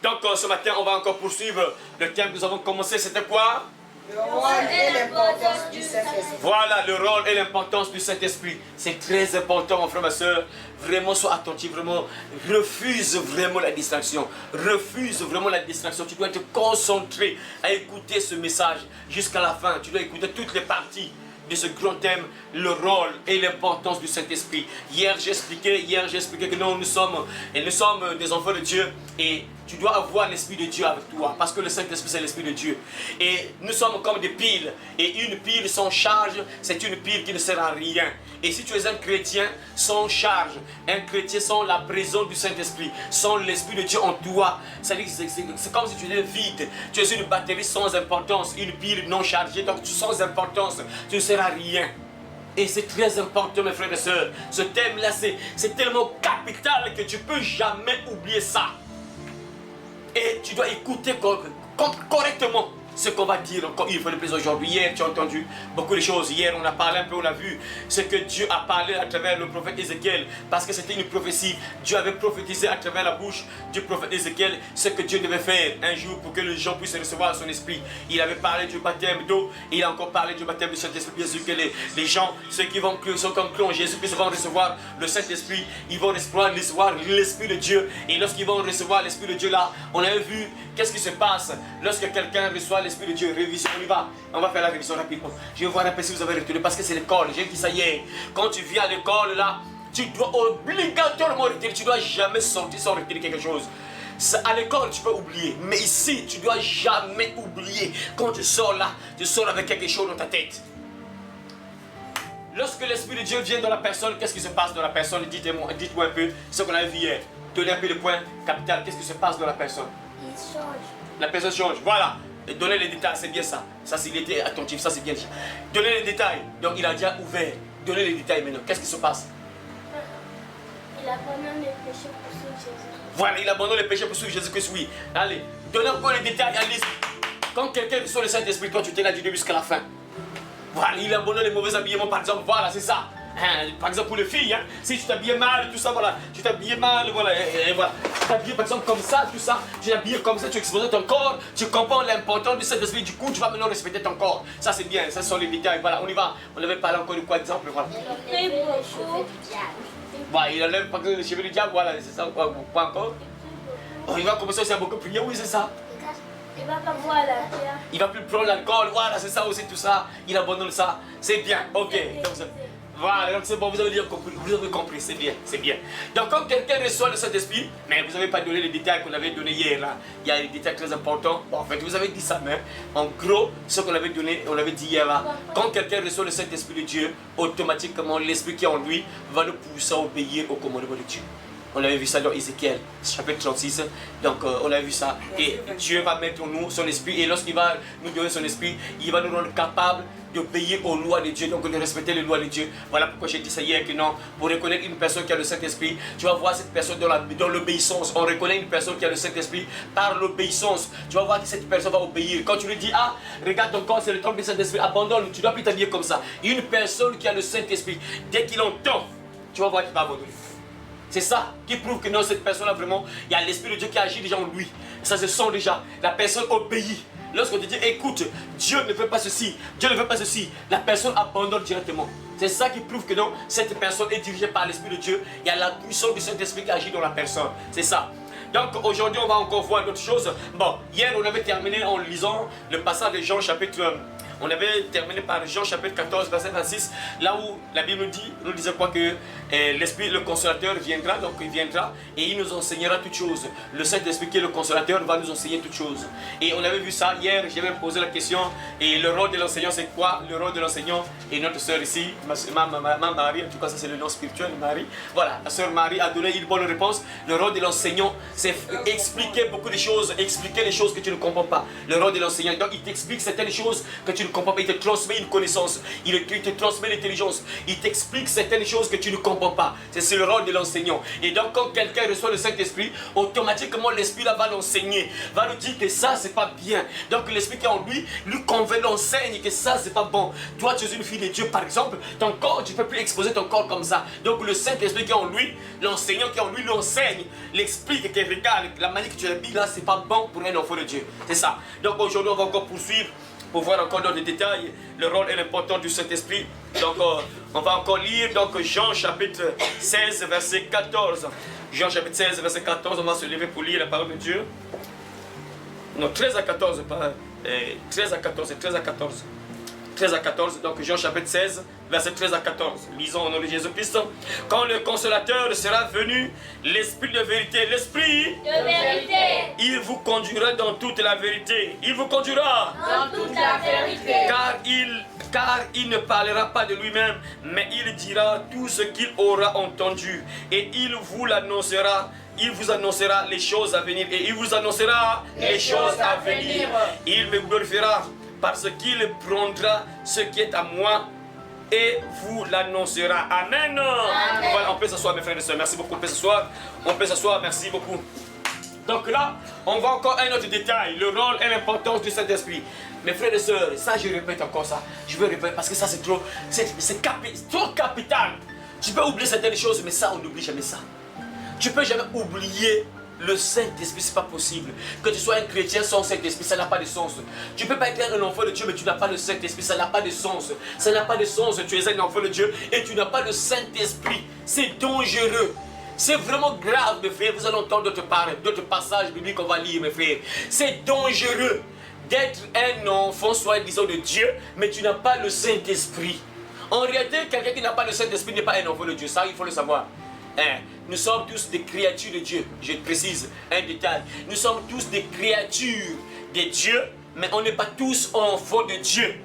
Donc ce matin, on va encore poursuivre le thème que nous avons commencé. C'était quoi? Le rôle et l'importance du Saint-Esprit. Voilà, le rôle et l'importance du Saint-Esprit. C'est très important, mon frère, ma soeur. Vraiment, sois attentif, vraiment. Refuse vraiment la distraction. Refuse vraiment la distraction. Tu dois te concentrer à écouter ce message jusqu'à la fin. Tu dois écouter toutes les parties de ce grand thème, le rôle et l'importance du Saint-Esprit. Hier, j'ai expliqué que nous sommes des enfants de Dieu et tu dois avoir l'Esprit de Dieu avec toi parce que le Saint-Esprit, c'est l'Esprit de Dieu. Et nous sommes comme des piles et une pile sans charge, c'est une pile qui ne sert à rien. Et si tu es un chrétien sans charge, un chrétien sans la présence du Saint-Esprit, sans l'Esprit de Dieu en toi, c'est comme si tu étais vide. Tu es une batterie sans importance, une pile non chargée, donc sans importance, tu ne sers à rien. Et c'est très important, mes frères et sœurs. Ce thème-là, c'est tellement capital que tu ne peux jamais oublier ça. Et tu dois écouter correctement ce qu'on va dire encore une fois de plus aujourd'hui. Hier, tu as entendu beaucoup de choses. Hier, on a parlé un peu, on a vu ce que Dieu a parlé à travers le prophète Ézéchiel. Parce que c'était une prophétie. Dieu avait prophétisé à travers la bouche du prophète Ézéchiel ce que Dieu devait faire un jour pour que les gens puissent recevoir son esprit. Il avait parlé du baptême d'eau. Il a encore parlé du baptême du Saint-Esprit. Bien sûr que les gens, ceux qui sont comme clons, Jésus-Christ vont recevoir le Saint-Esprit. Ils vont recevoir l'Esprit de Dieu. Et lorsqu'ils vont recevoir l'Esprit de Dieu là, on avait vu qu'est-ce qui se passe lorsque quelqu'un reçoit l'Esprit de Dieu. Révision, on va faire la révision rapidement. Je vais voir un peu si vous avez retenu parce que c'est l'école. J'ai dit ça hier. Quand tu viens à l'école là, tu dois obligatoirement retenir. Tu ne dois jamais sortir sans retenir quelque chose. À l'école, tu peux oublier. Mais ici, tu ne dois jamais oublier. Quand tu sors là, tu sors avec quelque chose dans ta tête. Lorsque l'Esprit de Dieu vient dans la personne, qu'est-ce qui se passe dans la personne? Dites-moi un peu ce qu'on a vu hier. Donnez un peu le point capital. Qu'est-ce qui se passe dans la personne? Il change. La personne change. Voilà. Et donner les détails, c'est bien ça. Ça, s'il était attentif, ça, c'est bien dit. Donner les détails. Donc, il a déjà ouvert. Donnez les détails maintenant. Qu'est-ce qui se passe? Il abandonne les péchés pour suivre Jésus. Voilà, il abandonne les péchés pour suivre Jésus-Christ, oui. Allez, donnez encore les détails. Allez. Quand quelqu'un reçoit le Saint-Esprit, toi, tu t'es là du début jusqu'à la fin. Voilà, il abandonne les mauvais habillements, par exemple. Voilà, c'est ça. Par exemple pour les filles, si tu t'habilles mal, tout ça, voilà, tu t'habilles mal, voilà, et voilà, tu t'habilles par exemple comme ça, tout ça, tu t'habilles comme ça, tu exposes ton corps, tu comprends l'importance du Saint-Esprit, du coup tu vas maintenant respecter ton corps, ça c'est bien, ça sont les détails, voilà, on y va, on avait parlé encore de quoi exemple, voilà. Voilà, il enlève par exemple les cheveux du diable, voilà, c'est ça, quoi encore? Oh, il va commencer aussi à beaucoup prier, oui c'est ça. Il va pas boire la terre. Il va plus prendre l'alcool, voilà, c'est ça aussi, tout ça, il abandonne ça, c'est bien, ok. Donc, voilà, donc c'est bon, vous avez compris, c'est bien, c'est bien. Donc quand quelqu'un reçoit le Saint-Esprit, mais vous n'avez pas donné les détails qu'on avait donnés hier là, il y a des détails très importants. Bon, en fait, vous avez dit ça, mais en gros, ce qu'on avait donné, on avait dit hier là, quand quelqu'un reçoit le Saint-Esprit de Dieu, automatiquement l'Esprit qui est en lui va le pousser à obéir au commandement de Dieu. On avait vu ça dans Ézéchiel, chapitre 36. Donc on a vu ça. Et Dieu va mettre en nous son esprit. Et lorsqu'il va nous donner son esprit, il va nous rendre capables d'obéir aux lois de Dieu, donc de respecter les lois de Dieu. Voilà pourquoi j'ai dit ça hier que non, pour reconnaître une personne qui a le Saint-Esprit, tu vas voir cette personne dans l'obéissance. On reconnaît une personne qui a le Saint-Esprit par l'obéissance. Tu vas voir que cette personne va obéir. Quand tu lui dis, ah, regarde ton corps, c'est le temple du Saint-Esprit, abandonne, tu ne dois plus t'habiller comme ça. Une personne qui a le Saint-Esprit, dès qu'il entend, tu vas voir qu'il va abandonner. C'est ça qui prouve que non, cette personne-là vraiment, il y a l'Esprit de Dieu qui agit déjà en lui. Ça se sent déjà. La personne obéit. Lorsqu'on te dit, écoute, Dieu ne veut pas ceci, Dieu ne veut pas ceci, la personne abandonne directement. C'est ça qui prouve que non, cette personne est dirigée par l'Esprit de Dieu. Il y a la puissance du Saint-Esprit qui agit dans la personne. C'est ça. Donc aujourd'hui, on va encore voir d'autres choses. Bon, hier, on avait terminé en lisant le passage de Jean chapitre... On avait terminé par Jean chapitre 14, verset 26, là où la Bible nous disait quoi que l'Esprit, le Consolateur viendra, donc il viendra et il nous enseignera toutes choses. Le Saint-Esprit qui est le Consolateur va nous enseigner toutes choses. Et on avait vu ça hier, j'ai même posé la question, et le rôle de l'enseignant c'est quoi? Le rôle de l'enseignant, et notre soeur ici, ma Marie, en tout cas ça c'est le nom spirituel, Marie. Voilà, la soeur Marie a donné une bonne réponse. Le rôle de l'enseignant, c'est expliquer beaucoup de choses, expliquer les choses que tu ne comprends pas. Le rôle de l'enseignant, donc il t'explique certaines choses que tu ne comprends pas. Il te transmet une connaissance. Il te transmet l'intelligence. Il t'explique certaines choses que tu ne comprends pas. C'est le rôle de l'enseignant. Et donc, quand quelqu'un reçoit le Saint-Esprit, automatiquement, l'Esprit là va l'enseigner. Va lui dire que ça, c'est pas bien. Donc, l'Esprit qui est en lui convainc, l'enseigne que ça, c'est pas bon. Toi, tu es une fille de Dieu, par exemple. Ton corps, tu ne peux plus exposer ton corps comme ça. Donc, le Saint-Esprit qui est en lui, l'enseignant qui est en lui, l'enseigne, l'explique, qu'il regarde la manière que tu habilles là, c'est pas bon pour un enfant de Dieu. C'est ça. Donc, aujourd'hui, on va encore poursuivre pour voir encore dans les détails le rôle et l'importance du Saint-Esprit. Donc, on va encore lire donc, Jean chapitre 16, verset 14. Jean chapitre 16, verset 14, on va se lever pour lire la parole de Dieu. Non, 13 à 14, pas 13 à 14, 13 à 14. 13 à 14, donc Jean chapitre 16, verset 13 à 14. Lisons au nom de Jésus-Christ. Quand le consolateur sera venu, l'Esprit de vérité, l'Esprit De vérité. il vous conduira dans toute la vérité. Il vous conduira Dans toute la vérité. car il ne parlera pas de lui-même, mais il dira tout ce qu'il aura entendu. Et il vous l'annoncera. Il vous annoncera les choses à venir. Et il vous annoncera les choses à venir. Il me glorifiera parce qu'il prendra ce qui est à moi et vous l'annoncera. Amen. Voilà, on peut s'asseoir mes frères et sœurs. Merci beaucoup. On peut s'asseoir. On peut s'asseoir. Merci beaucoup. Donc là, on voit encore un autre détail. Le rôle et l'importance du Saint-Esprit. Mes frères et sœurs, ça je répète encore ça. Je veux répéter parce que ça c'est trop capital. Tu peux oublier certaines choses, mais ça on n'oublie jamais ça. Tu peux jamais oublier le Saint-Esprit, c'est pas possible. Que tu sois un chrétien sans Saint-Esprit, ça n'a pas de sens. Tu peux pas être un enfant de Dieu, mais tu n'as pas le Saint-Esprit, ça n'a pas de sens. Ça n'a pas de sens, tu es un enfant de Dieu et tu n'as pas le Saint-Esprit. C'est dangereux. C'est vraiment grave, mes frères. Vous allez entendre d'autres passages bibliques qu'on va lire, mes frères. C'est dangereux d'être un enfant, soi-disant de Dieu, mais tu n'as pas le Saint-Esprit. En réalité, quelqu'un qui n'a pas le Saint-Esprit n'est pas un enfant de Dieu. Ça, il faut le savoir. Nous sommes tous des créatures de Dieu. Je précise un détail. Nous sommes tous des créatures de Dieu, mais on n'est pas tous enfants de Dieu.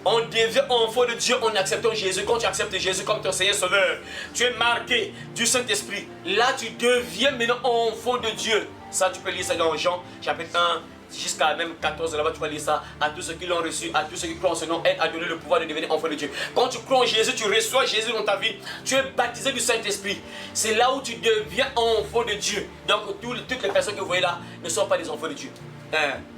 On devient enfant de Dieu en acceptant Jésus. Quand tu acceptes Jésus comme ton Seigneur Sauveur, tu es marqué du Saint-Esprit. Là, tu deviens maintenant enfant de Dieu. Ça, tu peux lire ça dans Jean, chapitre 1, jusqu'à même 14. Là-bas, tu vas lire ça. À tous ceux qui l'ont reçu, à tous ceux qui croient en ce nom, aide à donner le pouvoir de devenir enfant de Dieu. Quand tu crois en Jésus, tu reçois Jésus dans ta vie. Tu es baptisé du Saint-Esprit. C'est là où tu deviens enfant de Dieu. Donc, toutes les personnes que vous voyez là ne sont pas des enfants de Dieu.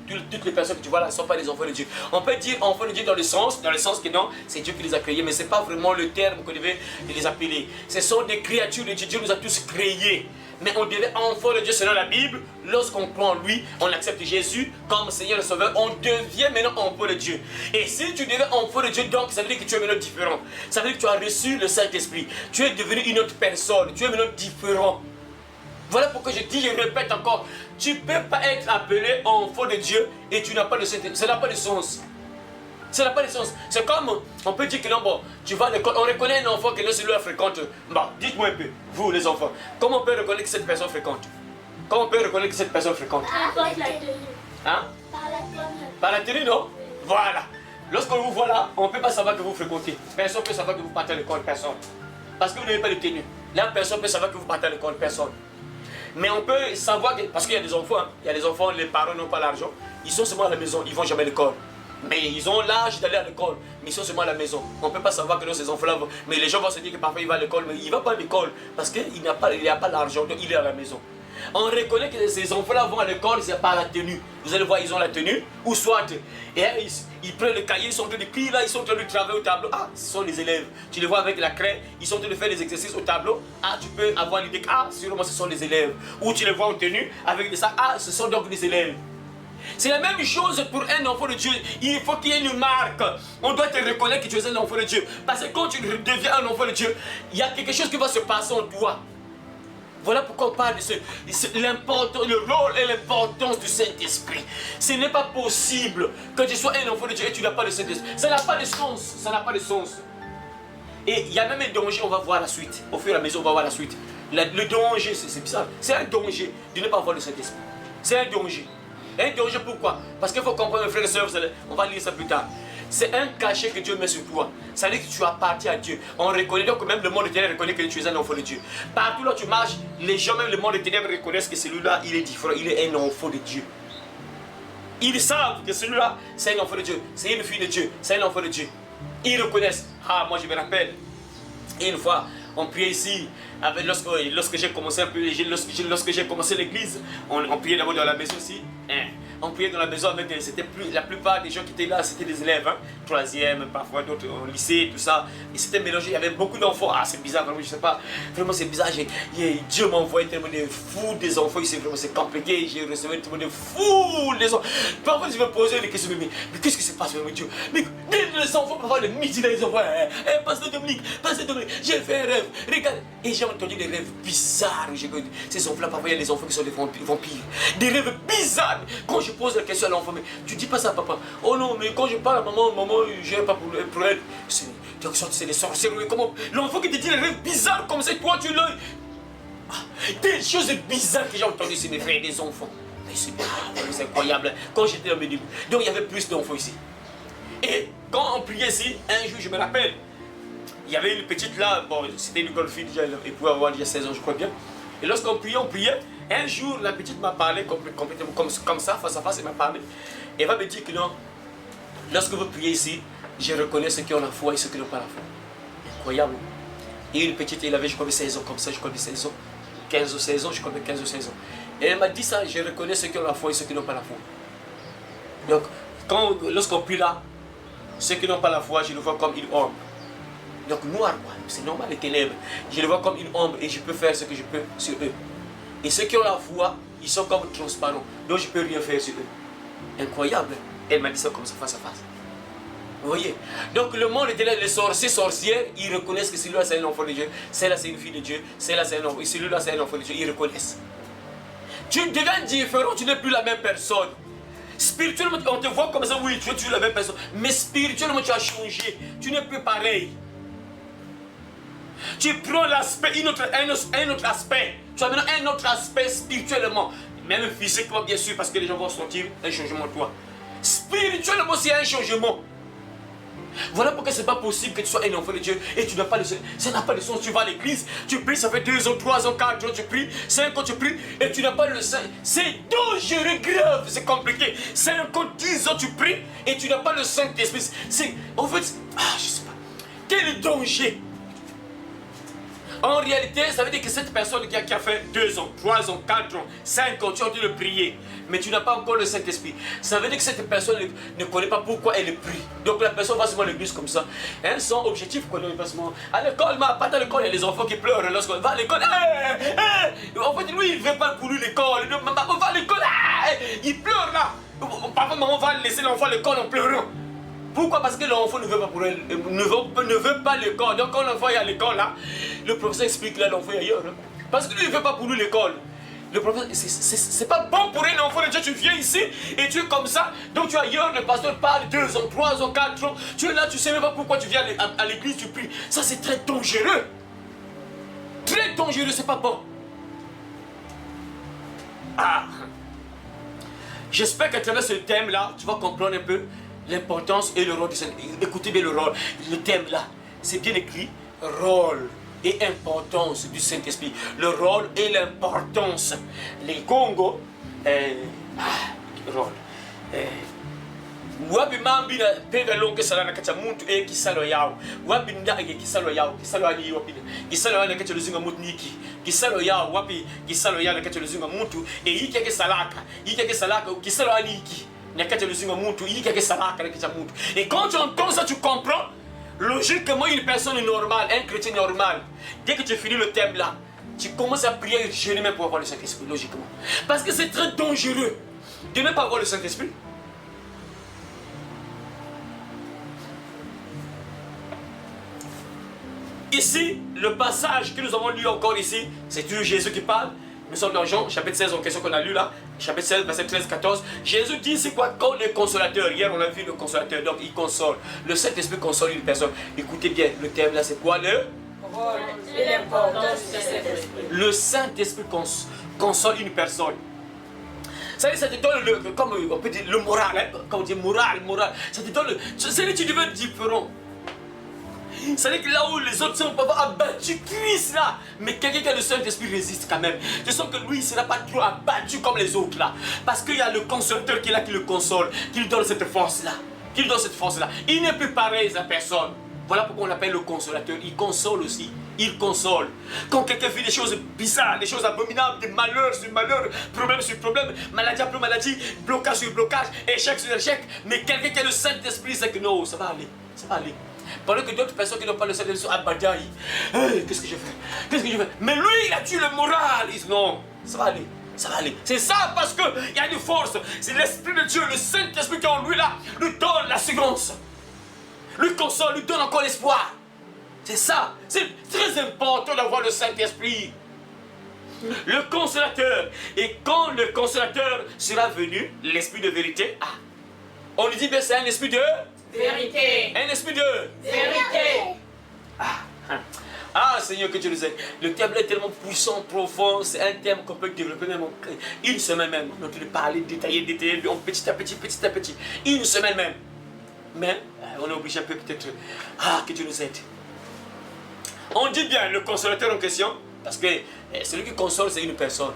Toutes les personnes que tu vois là ne sont pas des enfants de Dieu. On peut dire enfants de Dieu dans le sens que non, c'est Dieu qui les a créés, mais ce n'est pas vraiment le terme qu'on devait les appeler. Ce sont des créatures de Dieu. Dieu nous a tous créés. Mais on devient enfant de Dieu selon la Bible. Lorsqu'on prend lui, on accepte Jésus comme Seigneur et Sauveur, on devient maintenant enfant de Dieu. Et si tu deviens enfant de Dieu, donc ça veut dire que tu es maintenant différent. Ça veut dire que tu as reçu le Saint-Esprit. Tu es devenu une autre personne. Tu es maintenant différent. Voilà pourquoi je dis, je répète encore, tu ne peux pas être appelé enfant de Dieu et tu n'as pas de Saint-Esprit. Ça n'a pas de sens. Ça n'a pas de sens. C'est comme, on peut dire que non, bon, tu vas à l'école, on reconnaît un enfant que celui-là fréquente. Bon, dites-moi un peu, vous les enfants, comment on peut reconnaître que cette personne fréquente? Comment on peut reconnaître que cette personne fréquente? Par la tenue. Hein? Par la tenue. Par la tenue, non? Voilà. Lorsqu'on vous voit là, on ne peut pas savoir que vous fréquentez. Personne ne peut savoir que vous partez à l'école, personne. Parce que vous n'avez pas de tenue. Là, personne ne peut savoir que vous partez à l'école, personne. Mais on peut savoir que, parce qu'il y a des enfants, hein, il y a des enfants, les parents n'ont pas l'argent, ils sont seulement à la maison, ils ne vont jamais à l'école. Mais ils ont l'âge d'aller à l'école, mais ils sont seulement à la maison. On ne peut pas savoir que ces enfants-là vont. Mais les gens vont se dire que parfois il va à l'école, mais il ne va pas à l'école parce qu'il n'a pas l'argent, donc il est à la maison. On reconnaît que ces enfants-là vont à l'école, c'est par la tenue. Vous allez voir, ils ont la tenue, ou soit, et ils prennent le cahier, ils sont en train d'écrire là, ils sont en train de travailler au tableau. Ah, ce sont les élèves. Tu les vois avec la craie, ils sont en train de faire des exercices au tableau. Ah, tu peux avoir l'idée que, ah, sûrement ce sont les élèves. Ou tu les vois en tenue avec des sacs, ah, ce sont donc les élèves. C'est la même chose pour un enfant de Dieu. Il faut qu'il y ait une marque. On doit te reconnaître que tu es un enfant de Dieu. Parce que quand tu deviens un enfant de Dieu, il y a quelque chose qui va se passer en toi. Voilà pourquoi on parle de le rôle et l'importance du Saint-Esprit. Ce n'est pas possible que tu sois un enfant de Dieu et tu n'as pas le Saint-Esprit. Ça n'a pas de sens. Ça n'a pas de sens. Et il y a même un danger, on va voir la suite. Au fur et à mesure, on va voir la suite. Le danger, c'est bizarre. C'est un danger de ne pas avoir le Saint-Esprit. C'est un danger. Un danger pourquoi? Parce qu'il faut comprendre, mes frères et sœurs, on va lire ça plus tard. C'est un cachet que Dieu met sur toi. Ça veut dire que tu appartiens à Dieu. On reconnaît donc que même le monde des ténèbres reconnaît que tu es un enfant de Dieu. Partout là où tu marches, les gens, même le monde des ténèbres reconnaissent que celui-là, il est différent. Il est un enfant de Dieu. Ils savent que celui-là, c'est un enfant de Dieu, c'est une fille de Dieu, c'est un enfant de Dieu. Ils reconnaissent. Ah, moi je me rappelle, une fois, on priait ici, lorsque j'ai commencé un peu, lorsque j'ai commencé l'église, on priait d'abord dans la maison aussi. On priait dans la maison avec, la plupart des gens qui étaient là, c'était des élèves, hein, troisième, parfois d'autres au lycée, tout ça. Et c'était mélangé, il y avait beaucoup d'enfants. Ah, c'est bizarre, vraiment, je sais pas. Vraiment, c'est bizarre. Dieu m'a envoyé tellement de fous des enfants ici, vraiment, c'est compliqué. J'ai reçu tellement de fous des enfants. Parfois, je me posais des questions, mais qu'est-ce qui se passe, vraiment, Dieu? Mais les enfants, parfois, le midi, là, ils envoient, Pasteur Dominique, j'ai fait un rêve, regarde. Et j'ai entendu des rêves bizarres. Ces enfants-là, parfois, il y a des enfants qui sont des vampires. Des rêves bizarres. Quand je pose la question à l'enfant, mais tu dis pas ça à papa. Oh non, mais quand je parle à maman, je n'ai pas pour elle. C'est des sorciers. Comment l'enfant qui te dit des rêves bizarres comme ça, toi tu l'as. Des choses bizarres que j'ai entendues, c'est mes frères, des enfants. C'est incroyable. Quand j'étais dans mes débuts. Donc il y avait plus d'enfants ici. Et quand on priait ici, un jour, je me rappelle, il y avait une petite là, bon, c'était une grande fille, elle pouvait avoir déjà 16 ans, je crois bien. Et lorsqu'on priait, un jour, la petite m'a parlé complètement comme ça, face à face, elle m'a parlé. Elle va me dire que non, lorsque vous priez ici, je reconnais ceux qui ont la foi et ceux qui n'ont pas la foi. Incroyable. Et une petite, elle avait, je crois, 16 ans, comme ça, je crois, 16 ans, 15 ou 16 ans, je crois, 15 ou 16 ans. Et elle m'a dit ça, je reconnais ceux qui ont la foi et ceux qui n'ont pas la foi. Donc, lorsqu'on prie là, ceux qui n'ont pas la foi, je le vois comme une ombre. Donc noir, c'est normal, les ténèbres. Je les vois comme une ombre et je peux faire ce que je peux sur eux. Et ceux qui ont la foi, ils sont comme transparents. Donc je ne peux rien faire sur eux. Incroyable. Elle m'a dit ça comme ça, face à face. Vous voyez? Donc le monde des ténèbres, les sorciers, sorcières, ils reconnaissent que celui-là c'est un enfant de Dieu, celle-là c'est une fille de Dieu, celle-là c'est un enfant, et celui-là c'est un enfant de Dieu, ils reconnaissent. Tu deviens différent, tu n'es plus la même personne. Spirituellement, on te voit comme ça, oui, tu es la même personne. Mais spirituellement, tu as changé. Tu n'es plus pareil. Tu prends l'aspect, un autre aspect. Tu as maintenant un autre aspect spirituellement. Même physiquement, bien sûr, parce que les gens vont sentir un changement en toi. Spirituellement, c'est un changement. Voilà pourquoi ce n'est pas possible que tu sois un enfant de Dieu et tu n'as pas de sens. Ça n'a pas de sens. Tu vas à l'église, tu pries, ça fait 2 ans, 3 ans, 4 ans, tu pries, 5 ans, tu pries et tu n'as pas le Saint. C'est dangereux, grave, c'est compliqué. 5 ans, 10 ans, tu pries et tu n'as pas le Saint-Esprit. C'est, en fait, je sais pas. Quel danger! En réalité, ça veut dire que cette personne qui a fait 2 ans, 3 ans, 4 ans, 5 ans, tu as dû le prier, mais tu n'as pas encore le Saint-Esprit. Ça veut dire que cette personne ne connaît pas pourquoi elle prie. Donc la personne va seulement à l'église comme ça. Son objectif, quoi, non, seulement à l'école, mais pas à l'école, il y a des enfants qui pleurent lorsqu'on va à l'école. En fait, lui, il ne veut pas pour lui l'école. Maman va à l'école, il pleure là. Papa, maman va laisser l'enfant à l'école en pleurant. Pourquoi? Parce que l'enfant ne veut pas pour elle, ne veut pas l'école. Donc quand l'enfant est à l'école là, le professeur explique là l'enfant est ailleurs. Hein. Parce que lui il ne veut pas pour lui l'école. Le professeur, c'est pas bon pour un enfant de Dieu. Tu viens ici et tu es comme ça. Donc tu es ailleurs, le pasteur parle 2 ans, 3 ans, 4 ans. Tu es là, tu ne sais même pas pourquoi tu viens à l'église, tu pries. Ça c'est très dangereux. Très dangereux, c'est pas bon. J'espère qu'à travers ce thème là, tu vas comprendre un peu l'importance et le rôle du Saint-Esprit. Écoutez bien le rôle. Le thème là, c'est bien écrit. Rôle et importance du Saint-Esprit. Le rôle et l'importance. Les Congo, rôle. Wabi mambi na pega longe sala na kacha muntu kisalo yao. Wabi ndage kisalo yao, kisalo ani wapi. Kisalo ana kacha luzinga muntu niki. Kisalo yao wapi, kisalo yao na kacha luzinga muntu yiki ke salaka. Yiki ke salaka kisalo ani iki. Et quand tu entends ça, tu comprends logiquement une personne normale, un chrétien normal. Dès que tu finis le thème là, tu commences à prier et jeûner même pour avoir le Saint-Esprit, logiquement. Parce que c'est très dangereux de ne pas avoir le Saint-Esprit. Ici, le passage que nous avons lu encore ici, c'est toujours Jésus qui parle. Nous sommes dans Jean, chapitre 16, en question qu'on a lu là, chapitre 16, verset 13, 14. Jésus dit c'est quoi quand le consolateur, hier on a vu le consolateur, donc il console. Le Saint-Esprit console une personne. Écoutez bien, le thème là c'est quoi? Le rôle et l'importance du Saint-Esprit. Le Saint-Esprit console une personne. Ça te donne comme on peut dire le moral, hein? Quand on dit moral, ça te donne c'est là que tu deviens différent. C'est-à-dire que là où les autres sont pas abattus, Christ là. Mais quelqu'un qui a le Saint-Esprit résiste quand même. Tu sens que lui, il ne sera pas trop abattu comme les autres là. Parce qu'il y a le consolateur qui est là, qui le console, qui lui donne cette force-là. Qui lui donne cette force-là. Il n'est plus pareil à personne. Voilà pourquoi on l'appelle le consolateur. Il console aussi. Il console. Quand quelqu'un vit des choses bizarres, des choses abominables, des malheurs sur malheurs, problème sur problème, maladie après maladie, blocage sur blocage, échec sur échec, mais quelqu'un qui a le Saint-Esprit sait que non, ça va aller. Ça va aller. Pendant que d'autres personnes qui n'ont pas le Saint-Esprit sont abadaï. Hey, qu'est-ce que je fais? Qu'est-ce que je fais? Mais lui, il a tué le moral. Il dit non, ça va aller. Ça va aller. C'est ça parce qu'il y a une force. C'est l'Esprit de Dieu, le Saint-Esprit qui est en lui là, lui donne l'assurance. Lui console, lui donne encore l'espoir. C'est ça. C'est très important d'avoir le Saint-Esprit. Le consolateur. Et quand le consolateur sera venu, l'Esprit de vérité, on lui dit, ben c'est un esprit de vérité. Un esprit de vérité. Seigneur, que tu nous aides. Le thème est tellement puissant, profond. C'est un thème qu'on peut développer même en une semaine même. On peut parler, détailler, petit à petit. Une semaine même. Mais on est obligé un peu peut-être. Que Dieu nous aide. On dit bien le consolateur en question, parce que celui qui console, c'est une personne.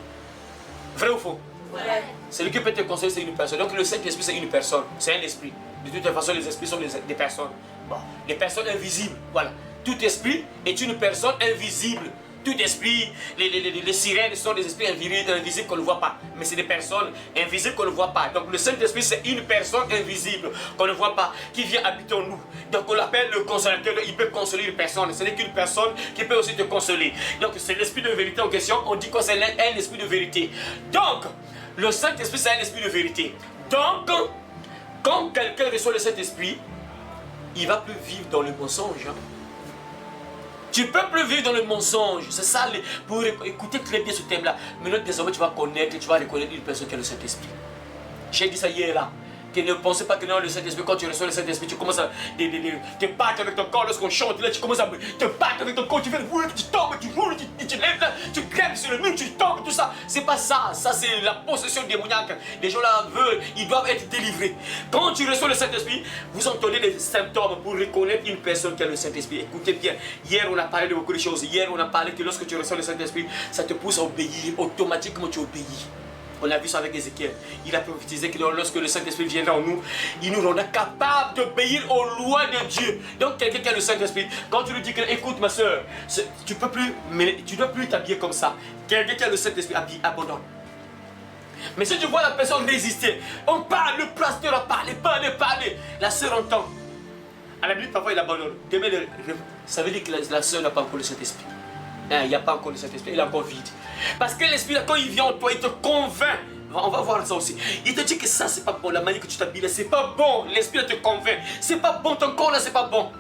Vrai ou faux? Vrai. Celui qui peut te consoler, c'est une personne. Donc le Saint-Esprit, c'est une personne. C'est un esprit. De toute façon, les esprits sont des personnes. Bon, des personnes invisibles. Voilà. Tout esprit est une personne invisible. Tout esprit, les sirènes sont des esprits invisibles qu'on ne voit pas. Mais c'est des personnes invisibles qu'on ne voit pas. Donc le Saint-Esprit, c'est une personne invisible qu'on ne voit pas, qui vient habiter en nous. Donc on l'appelle le consolateur. Il peut consoler une personne. Ce n'est qu'une personne qui peut aussi te consoler. Donc c'est l'esprit de vérité en question. On dit que c'est un esprit de vérité. Donc, le Saint-Esprit, c'est un esprit de vérité. Donc, quand quelqu'un reçoit le Saint-Esprit, il ne va plus vivre dans le mensonge. Tu ne peux plus vivre dans le mensonge. C'est ça, pour écouter très bien ce thème-là. Maintenant, désormais, tu vas connaître, tu vas reconnaître une personne qui a le Saint-Esprit. J'ai dit ça hier là. Que ne pensez pas que non, le Saint-Esprit, quand tu reçois le Saint-Esprit, tu commences à te battre avec ton corps. Lorsqu'on chante, là, tu commences à te battre avec ton corps. Tu fais tu tombes, tu roules, tu lèves là, tu crèves sur le mur, tu tombes, tout ça. C'est pas ça. Ça, c'est la possession démoniaque. Les gens là veulent, ils doivent être délivrés. Quand tu reçois le Saint-Esprit, vous entendez les symptômes pour reconnaître une personne qui a le Saint-Esprit. Écoutez bien, hier on a parlé de beaucoup de choses. Hier on a parlé que lorsque tu reçois le Saint-Esprit, ça te pousse à obéir. Automatiquement tu obéis. On a vu ça avec Ézéchiel. Il a prophétisé que lorsque le Saint-Esprit viendra en nous, il nous rendra capables d'obéir aux lois de Dieu. Donc quelqu'un qui a le Saint-Esprit, quand tu lui dis que, écoute ma soeur, tu peux plus, mais tu ne dois plus t'habiller comme ça. Quelqu'un qui a le Saint-Esprit, abandonne. Mais si tu vois la personne résister, on parle, le pasteur a parlé, parler. La soeur entend. À la minute, parfois il abandonne. Demain, ça veut dire que la soeur n'a pas encore le Saint-Esprit. Il n'y a pas encore le Saint-Esprit, il est encore vide. Parce que l'Esprit, quand il vient en toi, il te convainc. On va voir ça aussi. Il te dit que ça, c'est pas bon. La manière que tu t'habilles, c'est pas bon. L'Esprit te convainc. C'est pas bon, ton corps là, c'est pas bon.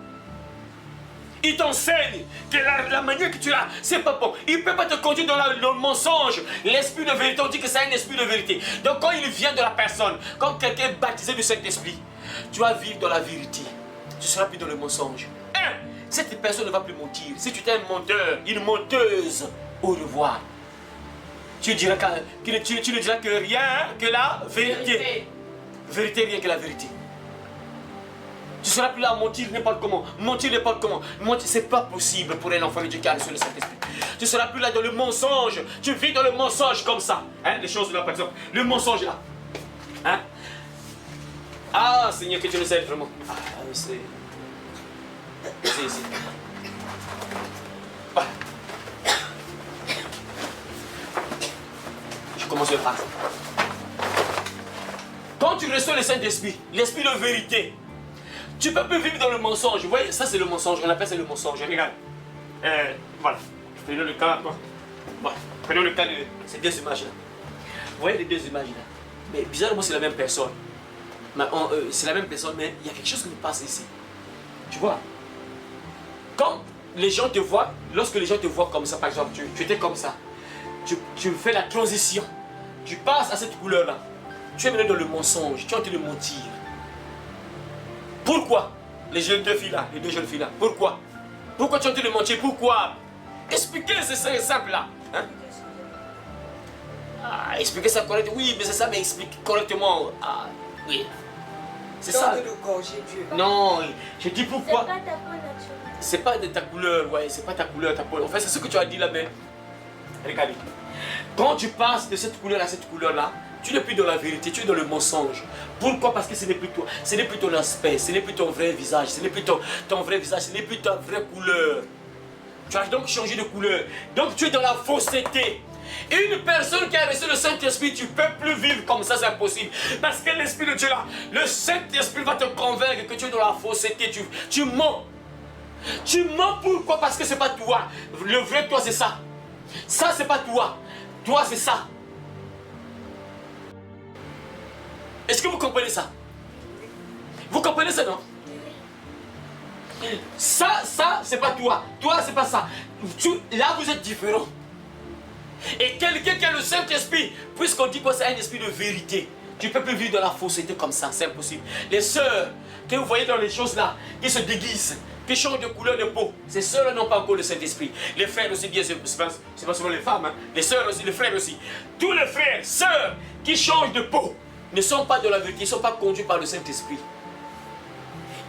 Il t'enseigne que la manière que tu as, c'est pas bon. Il ne peut pas te conduire dans le mensonge. L'Esprit de vérité, on dit que c'est un esprit de vérité. Donc quand il vient de la personne, quand quelqu'un est baptisé du Saint-Esprit, tu vas vivre dans la vérité. Tu ne seras plus dans le mensonge. Cette personne ne va plus mentir. Si tu es un menteur, une menteuse, au revoir. Tu ne diras que rien que la vérité. Vérité, rien que la vérité. Tu ne seras plus là à mentir n'importe comment. Mentir n'importe comment. Mentir, ce n'est pas possible pour un enfant de Dieu qui a reçu le Saint-Esprit. Tu ne seras plus là dans le mensonge. Tu vis dans le mensonge comme ça. Les choses là, par exemple. Le mensonge là. Seigneur, que tu nous aides vraiment. C'est ici. Je commence par ça. Quand tu reçois le Saint-Esprit, l'Esprit de vérité, tu ne peux plus vivre dans le mensonge. Vous voyez, ça c'est le mensonge. On appelle ça le mensonge. Regarde. Voilà. Prenons le cas. Bon. Prenons le cas de ces deux images-là. Vous voyez les deux images-là. Mais bizarrement, c'est la même personne. C'est la même personne, mais il y a quelque chose qui nous passe ici. Tu vois? Quand les gens te voient, lorsque les gens te voient comme ça, par exemple, tu étais comme ça, tu fais la transition, tu passes à cette couleur-là, tu es maintenant dans le mensonge, tu es en train de mentir. Pourquoi? Les deux jeunes filles-là, pourquoi? Pourquoi tu es en train de mentir? Pourquoi? Expliquez, c'est simple là. Expliquez ça correctement, oui, mais c'est ça, mais explique correctement. Oui. C'est ça. De corriger Dieu. Non, je dis pourquoi. C'est pas ta peau naturelle. c'est pas de ta couleur, ouais, c'est pas ta couleur, ta peau. En fait, c'est ce que tu as dit là, mais regardez. Quand tu passes de cette couleur à cette couleur-là, tu n'es plus dans la vérité, tu es dans le mensonge. Pourquoi? Parce que ce n'est plus toi, ce n'est plus ton aspect, ce n'est plus ton vrai visage, ce n'est plus ton vrai visage, ce n'est plus ta vraie couleur. Tu as donc changé de couleur. Donc tu es dans la fausseté. Une personne qui a reçu le Saint-Esprit, tu ne peux plus vivre comme ça, c'est impossible. Parce que l'Esprit de Dieu là, le Saint-Esprit va te convaincre que tu es dans la fausseté, tu mens. Tu mens pourquoi? Parce que ce n'est pas toi. Le vrai toi c'est ça. Ça c'est pas toi. Toi c'est ça. Est-ce que vous comprenez ça? Vous comprenez ça, non? Ça c'est pas toi. Toi c'est pas ça. Là vous êtes différents. Et quelqu'un qui a le Saint-Esprit, puisqu'on dit que c'est un esprit de vérité, tu ne peux plus vivre dans la fausseté comme ça, c'est impossible. Les sœurs que vous voyez dans les choses là, qui se déguisent, qui changent de couleur de peau, ces sœurs n'ont pas encore le Saint-Esprit. Les frères aussi, bien sûr, c'est pas seulement les femmes, hein. Les sœurs aussi, les frères aussi. Tous les frères, sœurs qui changent de peau ne sont pas de la vérité, ils ne sont pas conduits par le Saint-Esprit.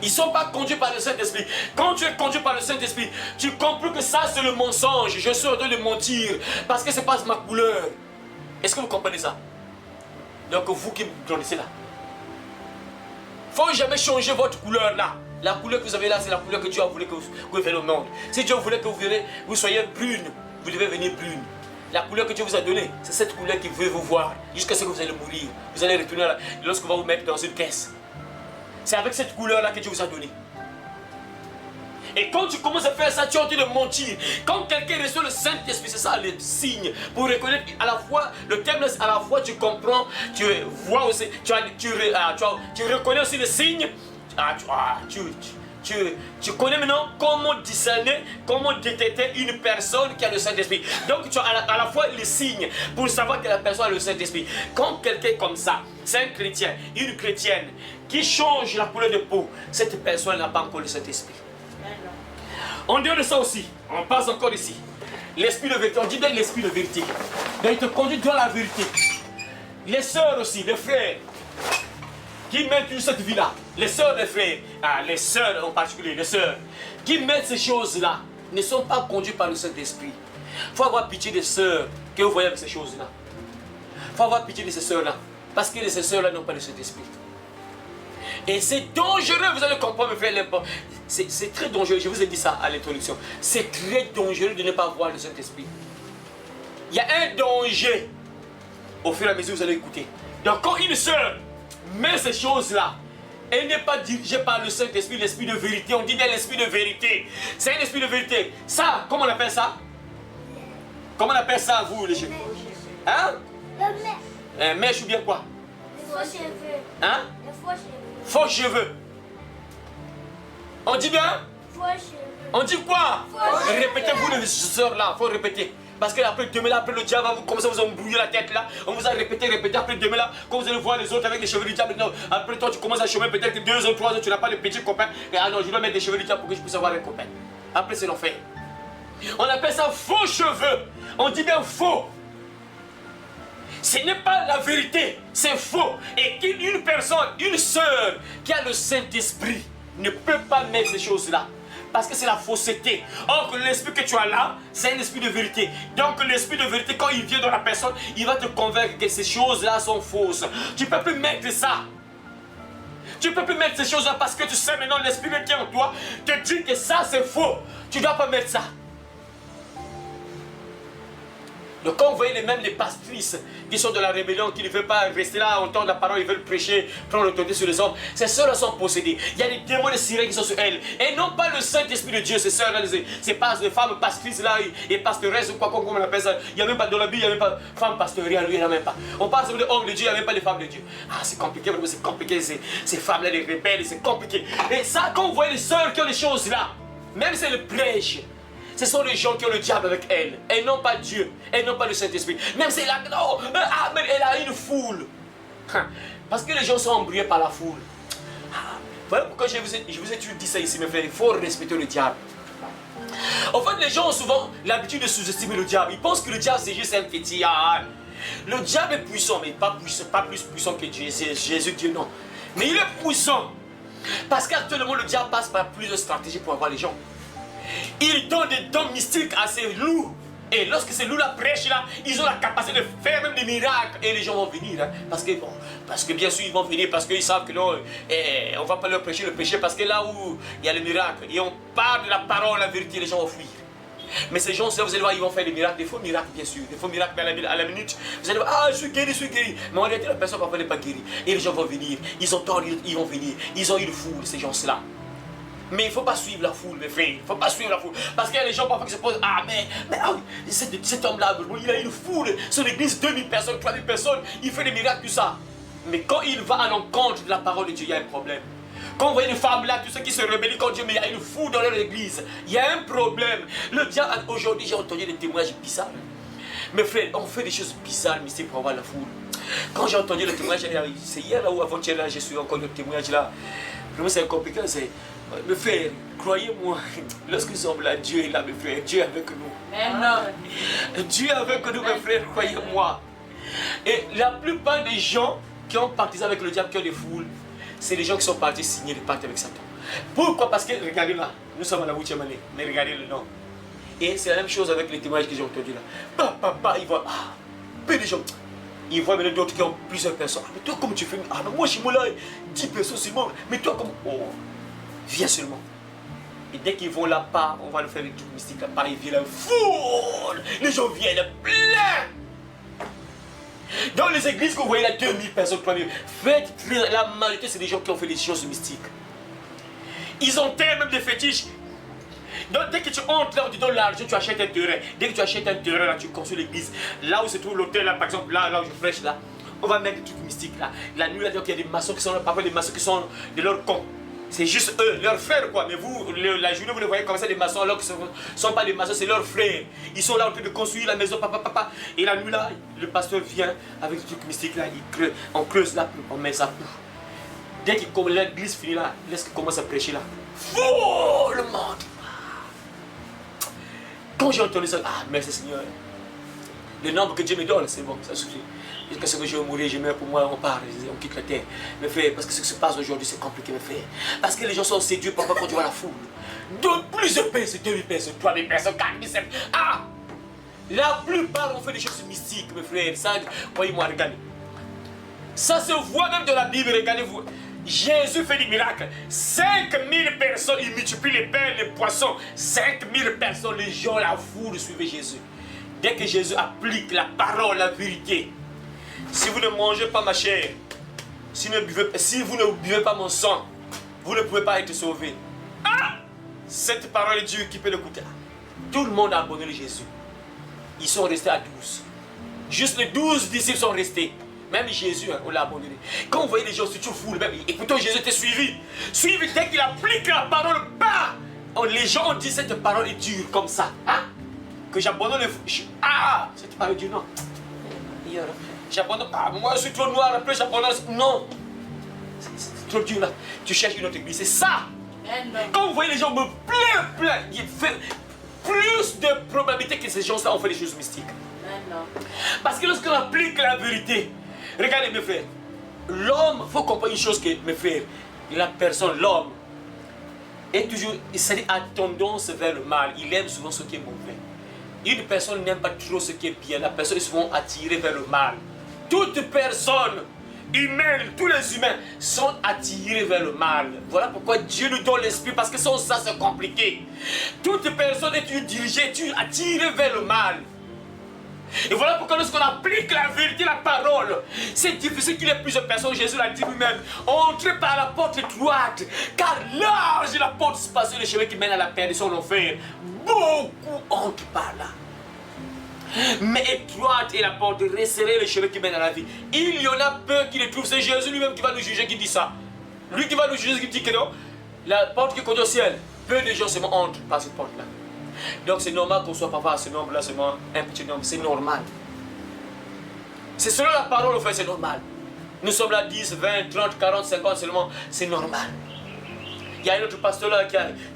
Ils ne sont pas conduits par le Saint-Esprit. Quand tu es conduit par le Saint-Esprit, tu comprends que ça c'est le mensonge. Je suis en train de mentir parce que ce n'est pas ma couleur. Est-ce que vous comprenez ça? Donc vous qui me connaissez là, il ne faut jamais changer votre couleur là. La couleur que vous avez là, c'est la couleur que Dieu a voulu que vous veniez au monde. Si Dieu voulait que vous soyez brune, vous devez venir brune. La couleur que Dieu vous a donnée, c'est cette couleur qui veut vous voir jusqu'à ce que vous allez mourir. Vous allez retourner là, lorsqu'on va vous mettre dans une caisse. C'est avec cette couleur-là que Dieu vous a donné. Et quand tu commences à faire ça, tu es en train de mentir. Quand quelqu'un reçoit le Saint-Esprit, c'est ça le signe. Pour reconnaître à la fois, le terme à la fois tu comprends, tu vois aussi, tu reconnais aussi le signe. Tu connais maintenant comment discerner, comment détecter une personne qui a le Saint-Esprit. Donc tu as à la fois les signes pour savoir que la personne a le Saint-Esprit. Quand quelqu'un comme ça, c'est un chrétien, une chrétienne, qui change la couleur de peau, cette personne n'a pas encore le Saint-Esprit. En dehors de ça aussi, on passe encore ici. L'esprit de vérité, on dit bien l'esprit de vérité. Donc il te conduit dans la vérité. Les sœurs aussi, les frères, qui mènent cette vie-là, les sœurs, les frères, les sœurs en particulier, les sœurs, qui mènent ces choses-là, ne sont pas conduits par le Saint-Esprit. Il faut avoir pitié des sœurs que vous voyez avec ces choses-là. Il faut avoir pitié de ces sœurs-là, parce que ces sœurs-là n'ont pas le Saint-Esprit. Et c'est dangereux, vous allez comprendre, mes frères, c'est très dangereux, je vous ai dit ça à l'introduction. C'est très dangereux de ne pas voir le Saint-Esprit. Il y a un danger, au fur et à mesure vous allez écouter. Donc quand une sœur met ces choses-là, elle n'est pas dirigée par le Saint-Esprit, l'esprit de vérité. On dit bien l'esprit de vérité. C'est un esprit de vérité. Ça, comment on appelle ça? Comment on appelle ça, vous, les jeunes? Hein? Un mèche ou bien quoi? Les faux cheveux. Hein? Les faux cheveux. Faux cheveux. On dit bien? Faux cheveux. On dit quoi? Répétez-vous les sœurs là, il faut répéter. Parce que après demain là, après le diable va vous commencer à vous embrouiller la tête là. On vous a répété, après demain là, quand vous allez voir les autres avec les cheveux du diable, non, après toi tu commences à chômer peut-être 2 ou 3 ans, tu n'as pas de petits copains. Et ah non, je dois mettre des cheveux du diable pour que je puisse avoir un copain. Après c'est l'enfer. On appelle ça faux cheveux. On dit bien faux. Ce n'est pas la vérité, c'est faux. Et qu'une personne, une sœur qui a le Saint-Esprit ne peut pas mettre ces choses-là. Parce que c'est la fausseté. Or, l'esprit que tu as là, c'est un esprit de vérité. Donc, l'esprit de vérité, quand il vient dans la personne, il va te convaincre que ces choses-là sont fausses. Tu ne peux plus mettre ça. Tu ne peux plus mettre ces choses-là parce que tu sais maintenant, l'esprit qui est en toi te dit que ça, c'est faux. Tu ne dois pas mettre ça. Donc quand vous voyez même les pastrices qui sont de la rébellion, qui ne veulent pas rester là, entendre la parole, ils veulent prêcher, prendre l'autorité sur les hommes, ces sœurs-là sont possédées. Il y a des démons de sirènes qui sont sur elles. Et non pas le Saint-Esprit de Dieu, ces sœurs-là, ces femmes pastrices là, et pastoresses, ou quoi, comment on appelle ça. Il n'y a même pas dans la Bible, il n'y a même pas de femme pastoria, lui, il n'y en a même pas. On parle de hommes de Dieu, il n'y a même pas de femmes de Dieu. Ah, c'est compliqué, vraiment, c'est compliqué, ces femmes-là, les rebelles, c'est compliqué. Et ça, quand vous voyez les sœurs qui ont les choses là, même si elles prêchent, ce sont les gens qui ont le diable avec elles. Elles n'ont pas Dieu. Elles n'ont pas le Saint-Esprit. Même si elle a, oh, elle a une foule. Parce que les gens sont embrouillés par la foule. Voilà pourquoi je vous ai toujours dit ça ici, mes frères. Il faut respecter le diable. En fait, les gens ont souvent l'habitude de sous-estimer le diable. Ils pensent que le diable, c'est juste un petit. Le diable est puissant, mais pas plus puissant que Jésus, Dieu, non. Mais il est puissant. Parce qu'actuellement, le diable passe par plusieurs stratégies pour avoir les gens. Ils donnent des dons mystiques à ces loups. Et lorsque ces loups-là prêchent là, ils ont la capacité de faire même des miracles. Et les gens vont venir. Hein, parce que bien sûr, ils vont venir parce qu'ils savent que non, on ne va pas leur prêcher le péché. Parce que là où il y a le miracle, et on parle de la parole, la vérité, les gens vont fuir. Mais ces gens-là, vous allez voir, ils vont faire des miracles, des faux miracles, bien sûr. Des faux miracles, mais à la minute, vous allez voir, ah, je suis guéri, je suis guéri. Mais en réalité, la personne parfois n'est pas guérie. Et les gens vont venir. Ils ont tort, ils vont venir. Ils ont une foule, ces gens-là. Mais il ne faut pas suivre la foule, mes frères. Il ne faut pas suivre la foule. Parce qu'il y a des gens parfois qui se posent, ah, mais cet homme-là, il a une foule. Son église, 2000 personnes, 3000 personnes. Il fait des miracles, tout ça. Mais quand il va à l'encontre de la parole de Dieu, il y a un problème. Quand vous voyez une femme là, tous ceux qui se rebellent contre Dieu, mais il y a une foule dans leur église. Il y a un problème. Le diable, aujourd'hui, j'ai entendu des témoignages bizarres. Mes frères, on fait des choses bizarres, mais c'est pour avoir la foule. Quand j'ai entendu le témoignage, c'est hier là ou avant-hier là, j'ai su encore le témoignage là. Vraiment, c'est compliqué. Mes frères, croyez-moi, lorsque nous sommes là, Dieu est là, mes frères. Dieu est avec nous. Amen. Dieu est avec nous, mes frères, croyez-moi. Et la plupart des gens qui ont partisé avec le diable, qui ont des foules, c'est les gens qui sont partis signer le pacte avec Satan. Pourquoi? Parce que, regardez là, nous sommes à la 8e année, mais regardez le nom. Et c'est la même chose avec les témoignages que j'ai entendus là. Papa, ils voient, peu de gens. Ils voient maintenant d'autres qui ont plusieurs personnes. Mais toi, comment tu fais? Ah, mais moi, je suis là, 10 personnes, c'est bon. Mais toi, comment? Oh, viens seulement. Et dès qu'ils vont là-bas, on va le faire des trucs mystiques là-bas, ils viennent foule. Les gens viennent plein. Dans les églises que vous voyez là, 2000 personnes, 3000, faites, la majorité c'est des gens qui ont fait des choses mystiques. Ils ont même des fétiches. Donc dès que tu entres là, on te donne l'argent, tu achètes un terrain. Dès que tu achètes un terrain là, tu construis l'église. Là où se trouve l'hôtel là, par exemple, là où je prêche là, on va mettre des trucs mystiques là. La nuit là, donc il y a des maçons qui sont là, parfois des maçons qui sont de leur camp. C'est juste eux, leurs frères quoi. Mais vous, la journée, vous les voyez comme ça, des maçons, alors qu'ils ne sont pas des maçons, c'est leurs frères. Ils sont là en train de construire la maison, papa. Et la nuit là, le pasteur vient avec des trucs mystiques là, on creuse là, on met ça. Dès que l'église finit là, laisse qu'il commence à prêcher là. Fou le monde. Quand j'ai entendu ça, ah merci Seigneur. Le nombre que Dieu me donne, c'est bon, ça suffit. Jusqu'à ce que je vais mourir, je meurs pour moi, on part, on quitte la terre. Mes frères, parce que ce qui se passe aujourd'hui, c'est compliqué, mes frères. Parce que les gens sont séduits parfois quand tu vois la foule. De plusieurs personnes, 2000 personnes, 3000 personnes, 4000 personnes. Ah! La plupart ont fait des choses mystiques, mes frères. Ça, voyez-moi, regardez. Ça se voit même dans la Bible, regardez-vous. Jésus fait des miracles. 5000 personnes, il multiplie les pains, les poissons. 5000 personnes, les gens, la foule suivaient Jésus. Dès que Jésus applique la parole, la vérité, si vous ne mangez pas ma chair, si vous ne buvez pas mon sang, vous ne pouvez pas être sauvé. Ah! Cette parole est Dieu qui peut l'écouter. Tout le monde a abandonné Jésus. Ils sont restés à 12. Juste les 12 disciples sont restés. Même Jésus, on l'a abandonné. Quand vous voyez les gens se foule, même, écoutez, Jésus était suivi. Suivi dès qu'il applique la parole, bah! Les gens ont dit cette parole est dure comme ça. Hein? Que j'abandonne le... Ah! Cette parole est dure, non. J'abandonne. Ah, moi je suis trop noir, après j'abandonne. Non. C'est trop dur là. Tu cherches une autre église. C'est ça. Quand vous voyez les gens me plein, il fait plus de probabilité que ces gens-là ont fait des choses mystiques. Parce que lorsqu'on applique la vérité, regardez mes frères, l'homme, il faut comprendre une chose que mes frères, la personne, l'homme, est toujours, c'est-à-dire a tendance vers le mal. Il aime souvent ce qui est mauvais. Une personne n'aime pas trop ce qui est bien. La personne est souvent attirée vers le mal. Toute personne humaine, tous les humains sont attirés vers le mal. Voilà pourquoi Dieu nous donne l'esprit, parce que sans ça c'est compliqué. Toute personne est dirigée, attirée vers le mal. Et voilà pourquoi lorsqu'on applique la vérité, la parole, c'est difficile qu'il y ait plusieurs personnes. Jésus l'a dit lui-même, entrez par la porte étroite, car large est la porte spacieuse, le chemin qui mène à la perdition, l'enfer. Beaucoup entrent par là. Mais étroite est la porte, resserrée le chemin qui mène à la vie. Il y en a peu qui le trouvent. C'est Jésus lui-même qui va nous juger, qui dit ça. Lui qui va nous juger, qui dit que non, la porte qui conduit au ciel, peu de gens seulement entrent par cette porte-là. Donc c'est normal qu'on soit parfois à ce nombre-là, seulement un petit nombre, c'est normal. C'est selon la parole, en fait, c'est normal. Nous sommes là 10, 20, 30, 40, 50 seulement, c'est normal. Il y a un autre pasteur là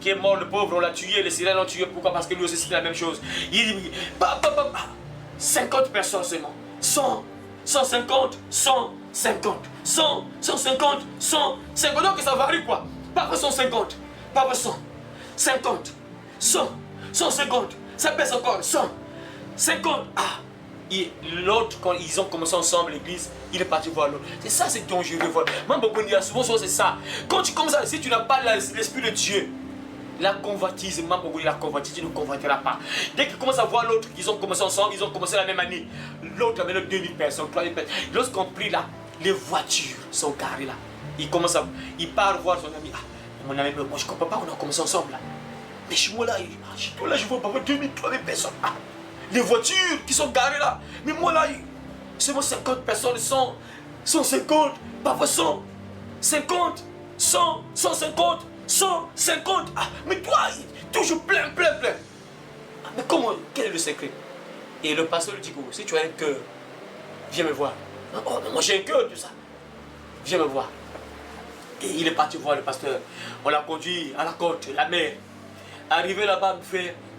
qui est mort, le pauvre, on l'a tué, les Syriens l'ont tué. Pourquoi? Parce que lui aussi c'était la même chose. Il dit, 50 personnes seulement. 100, 150, 150, 100, 150, 150. Donc ça varie quoi? Parfois 150, parfois 100, 50, 100, 150, ça baisse encore, 100, 50. Ah, et l'autre, quand ils ont commencé ensemble l'église, il est parti voir l'autre. C'est ça, c'est dangereux. Même beaucoup de souvent, c'est ça. Quand tu commences à, si tu n'as pas l'esprit de Dieu, la convoitise, même beaucoup la convoitise, tu ne convoiteras pas. Dès qu'ils commencent à voir l'autre, ils ont commencé ensemble, ils ont commencé la même année. L'autre avait 2000 personnes, 3000 personnes. Lorsqu'on prie là, les voitures sont garées là. Il part voir son ami. Ah, mon ami, moi je ne comprends pas, on a commencé ensemble là. Mais chez moi là, je vois pas 2000, 3000 personnes. Ah, les voitures qui sont garées là. Mais moi là, c'est moi 50 personnes, 100, 150, parfois 100, 50, 100, 150, 150. Ah, mais toi, toujours plein. Ah, mais comment, quel est le secret? Et le pasteur lui dit, oh, si tu as un cœur, viens me voir. Oh, mais moi j'ai un cœur, tout ça. Viens me voir. Et il est parti voir le pasteur. On l'a conduit à la côte, la mer. Arrivé là-bas,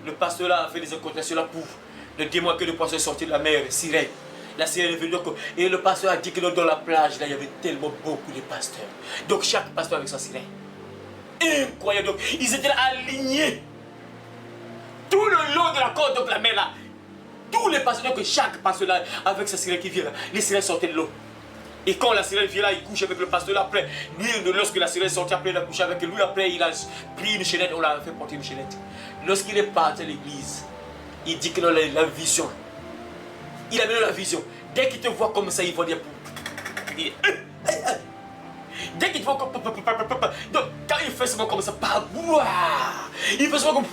le pasteur là a fait des incantations là pour le démon que le pasteur est sorti de la mer, sirène. La sirène est venue. Et le pasteur a dit que dans la plage, là, il y avait tellement beaucoup de pasteurs. Donc chaque pasteur avec sa sirène. Incroyable. Donc ils étaient là alignés. Tout le long de la côte, donc la mer là. Tous les pasteurs, donc chaque pasteur là, avec sa sirène qui vient là, les sirènes sortaient de l'eau. Et quand la sirène vient là, il couche avec le pasteur là, après. Lui, lorsque la sirène sortit, après il a couché avec lui, après il a pris une chaînette, on l'a fait porter une chaînette. Lorsqu'il est parti à l'église, il dit que dans la vision, il a mis la vision. Dès qu'il te voit comme ça, il va dire. Dès qu'il te voit comme. Donc quand il fait seulement comme ça, il fait seulement comme.